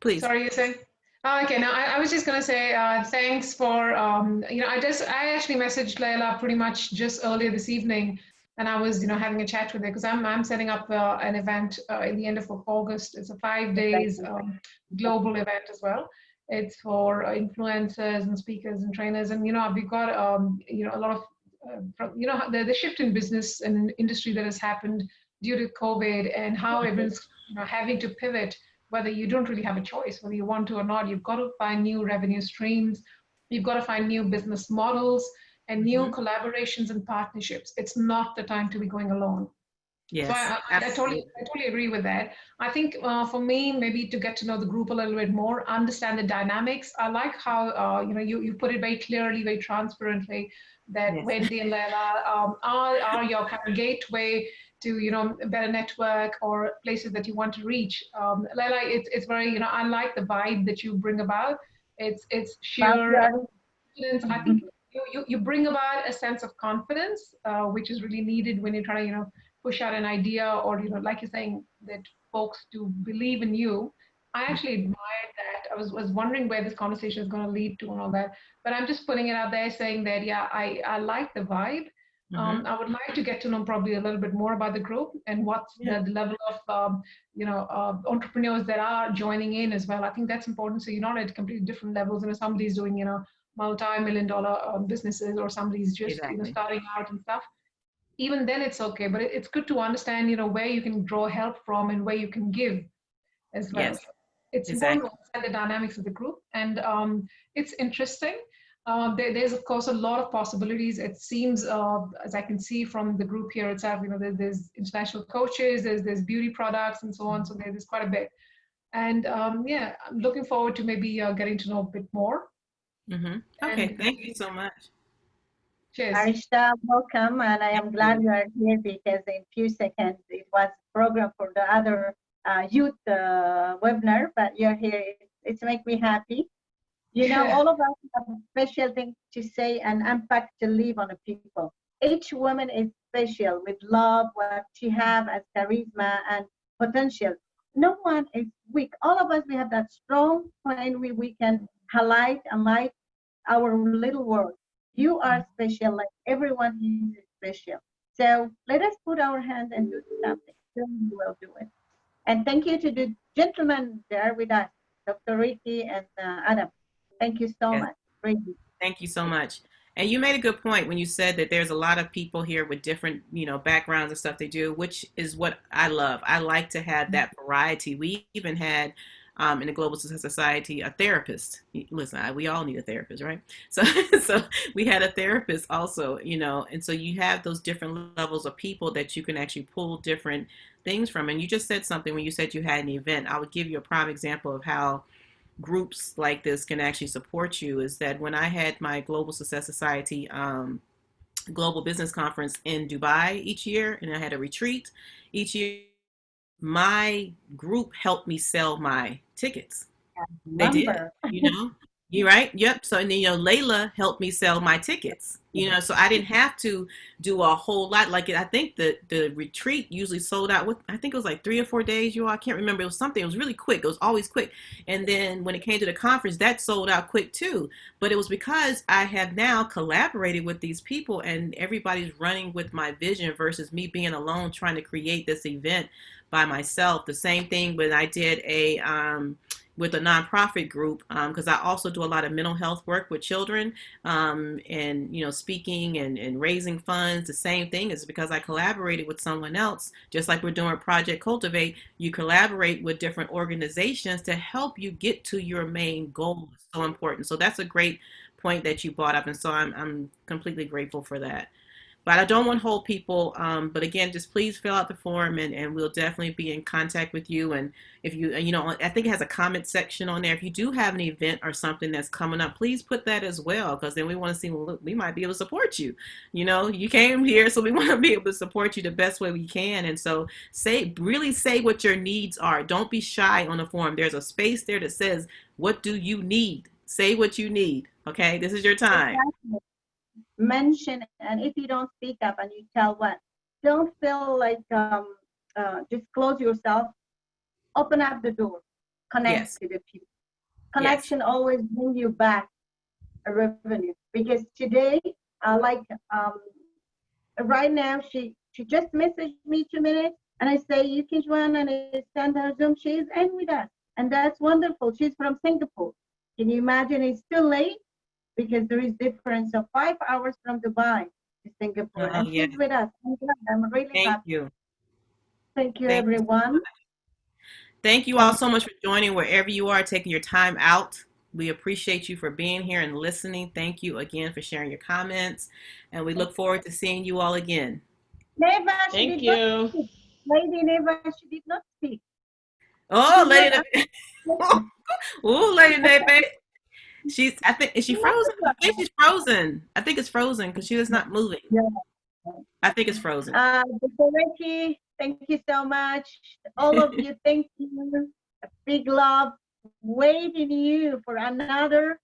Please. Sorry, you say? Oh, okay, no, I was just going to say thanks for, you know, I actually messaged Laila pretty much just earlier this evening, and I was, you know, having a chat with her because I'm setting up an event in the end of August. It's a 5 days global event as well. It's for influencers and speakers and trainers, and you know, we've got you know, a lot of you know, the shift in business and industry that has happened due to COVID, and how everyone's, you know, having to pivot. Whether you don't really have a choice, whether you want to or not, you've got to find new revenue streams. You've got to find new business models and new collaborations and partnerships. It's not the time to be going alone. Yes, so I totally agree with that. I think for me, maybe to get to know the group a little bit more, understand the dynamics. I like how you know, you put it very clearly, very transparently, that Wendy and Laila are your kind of gateway to, you know, a better network or places that you want to reach. Laila, it's very, you know, I like the vibe that you bring about. It's sheer confidence. I think you bring about a sense of confidence, which is really needed when you're trying to, you know, push out an idea, or, you know, like you're saying, that folks to believe in you. I actually admire that. I was wondering where this conversation is going to lead to and all that, but I'm just putting it out there saying that, yeah, I like the vibe. I would like to get to know probably a little bit more about the group and what's the level of, entrepreneurs that are joining in as well. I think that's important. So you're not at completely different levels. Somebody's doing, multi-million-dollar businesses, or somebody's just, starting out and stuff. Even then it's okay, but it's good to understand, where you can draw help from and where you can give as well. Yes, So it's important to understand the dynamics of the group, and it's interesting. There's of course a lot of possibilities. It seems, as I can see from the group here itself, there's international coaches, there's beauty products, and so on. So there's quite a bit, and I'm looking forward to maybe getting to know a bit more. Okay, thank you so much. Cheers. Arishta, welcome, and I am glad you are here, because in few seconds it was programmed for the other youth webinar, but you're here. It's make me happy. All of us have a special thing to say and impact to leave on the people. Each woman is special with love, what she have as charisma and potential. No one is weak. All of us, we have that strong point we can highlight and light our little world. You are special, like everyone here is special. So let us put our hands and do something. Then we will do it. And thank you to the gentlemen there with us, Dr. Ricky and Adam. Thank you so much. Ricky. Thank you so much. And you made a good point when you said that there's a lot of people here with different, backgrounds and stuff they do, which is what I love. I like to have that variety. We even had in the Global Success Society a therapist. Listen, we all need a therapist, right? So we had a therapist also, and so you have those different levels of people that you can actually pull different things from. And you just said something when you said you had an event. I would give you a prime example of how groups like this can actually support you. Is that when I had my Global Success Society Global Business Conference in Dubai each year, and I had a retreat each year, my group helped me sell my tickets. They did, You're right. Yep. So, and then, Laila helped me sell my tickets, so I didn't have to do a whole lot. Like, I think the retreat usually sold out I think it was like 3 or 4 days, I can't remember. It was something, it was really quick. It was always quick. And then when it came to the conference, that sold out quick too. But it was because I have now collaborated with these people, and everybody's running with my vision versus me being alone trying to create this event by myself. The same thing when I did with a nonprofit group, because I also do a lot of mental health work with children, and speaking and raising funds. The same thing is because I collaborated with someone else. Just like we're doing Project Cultivate, you collaborate with different organizations to help you get to your main goal. It's so important. So that's a great point that you brought up, and so I'm completely grateful for that. But I don't want to hold people. But again, just please fill out the form, and we'll definitely be in contact with you. And if you, I think it has a comment section on there. If you do have an event or something that's coming up, please put that as well, because then we want to see, well, look, we might be able to support you. You came here, so we want to be able to support you the best way we can. And so really say what your needs are. Don't be shy on the form. There's a space there that says, what do you need? Say what you need. Okay, this is your time. Exactly. Mention, and if you don't speak up and you tell what, don't feel like just close yourself. Open up the door, connect to the people. Connection always brings you back a revenue, because today, right now, she just messaged me 2 minutes, and I say you can join, and I send her Zoom. She is in with us, and that's wonderful. She's from Singapore. Can you imagine? It's still late, because there is difference of 5 hours from Dubai to Singapore, and she's with us. I'm really happy. Thank you, everyone. Thank you all so much for joining wherever you are, taking your time out. We appreciate you for being here and listening. Thank you again for sharing your comments, and we look forward to seeing you all again. Neva, thank you. Lady Neva, she did not speak. Oh, Lady Neva. Oh, Lady Neva. I think, is she frozen? I think she's frozen. I think it's frozen because she is not moving. Yeah. I think it's frozen. Dr. Ricky, thank you so much. All of you, thank you. A big love. Waiting you for another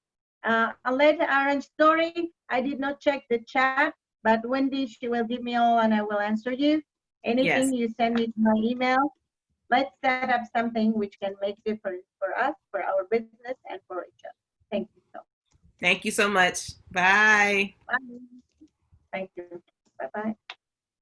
later orange story. I did not check the chat, but Wendy, she will give me all, and I will answer you. Anything you send me to my email. let's set up something which can make difference for us, for our business, and for each other. Thank you so much. Thank you so much. Bye. Bye.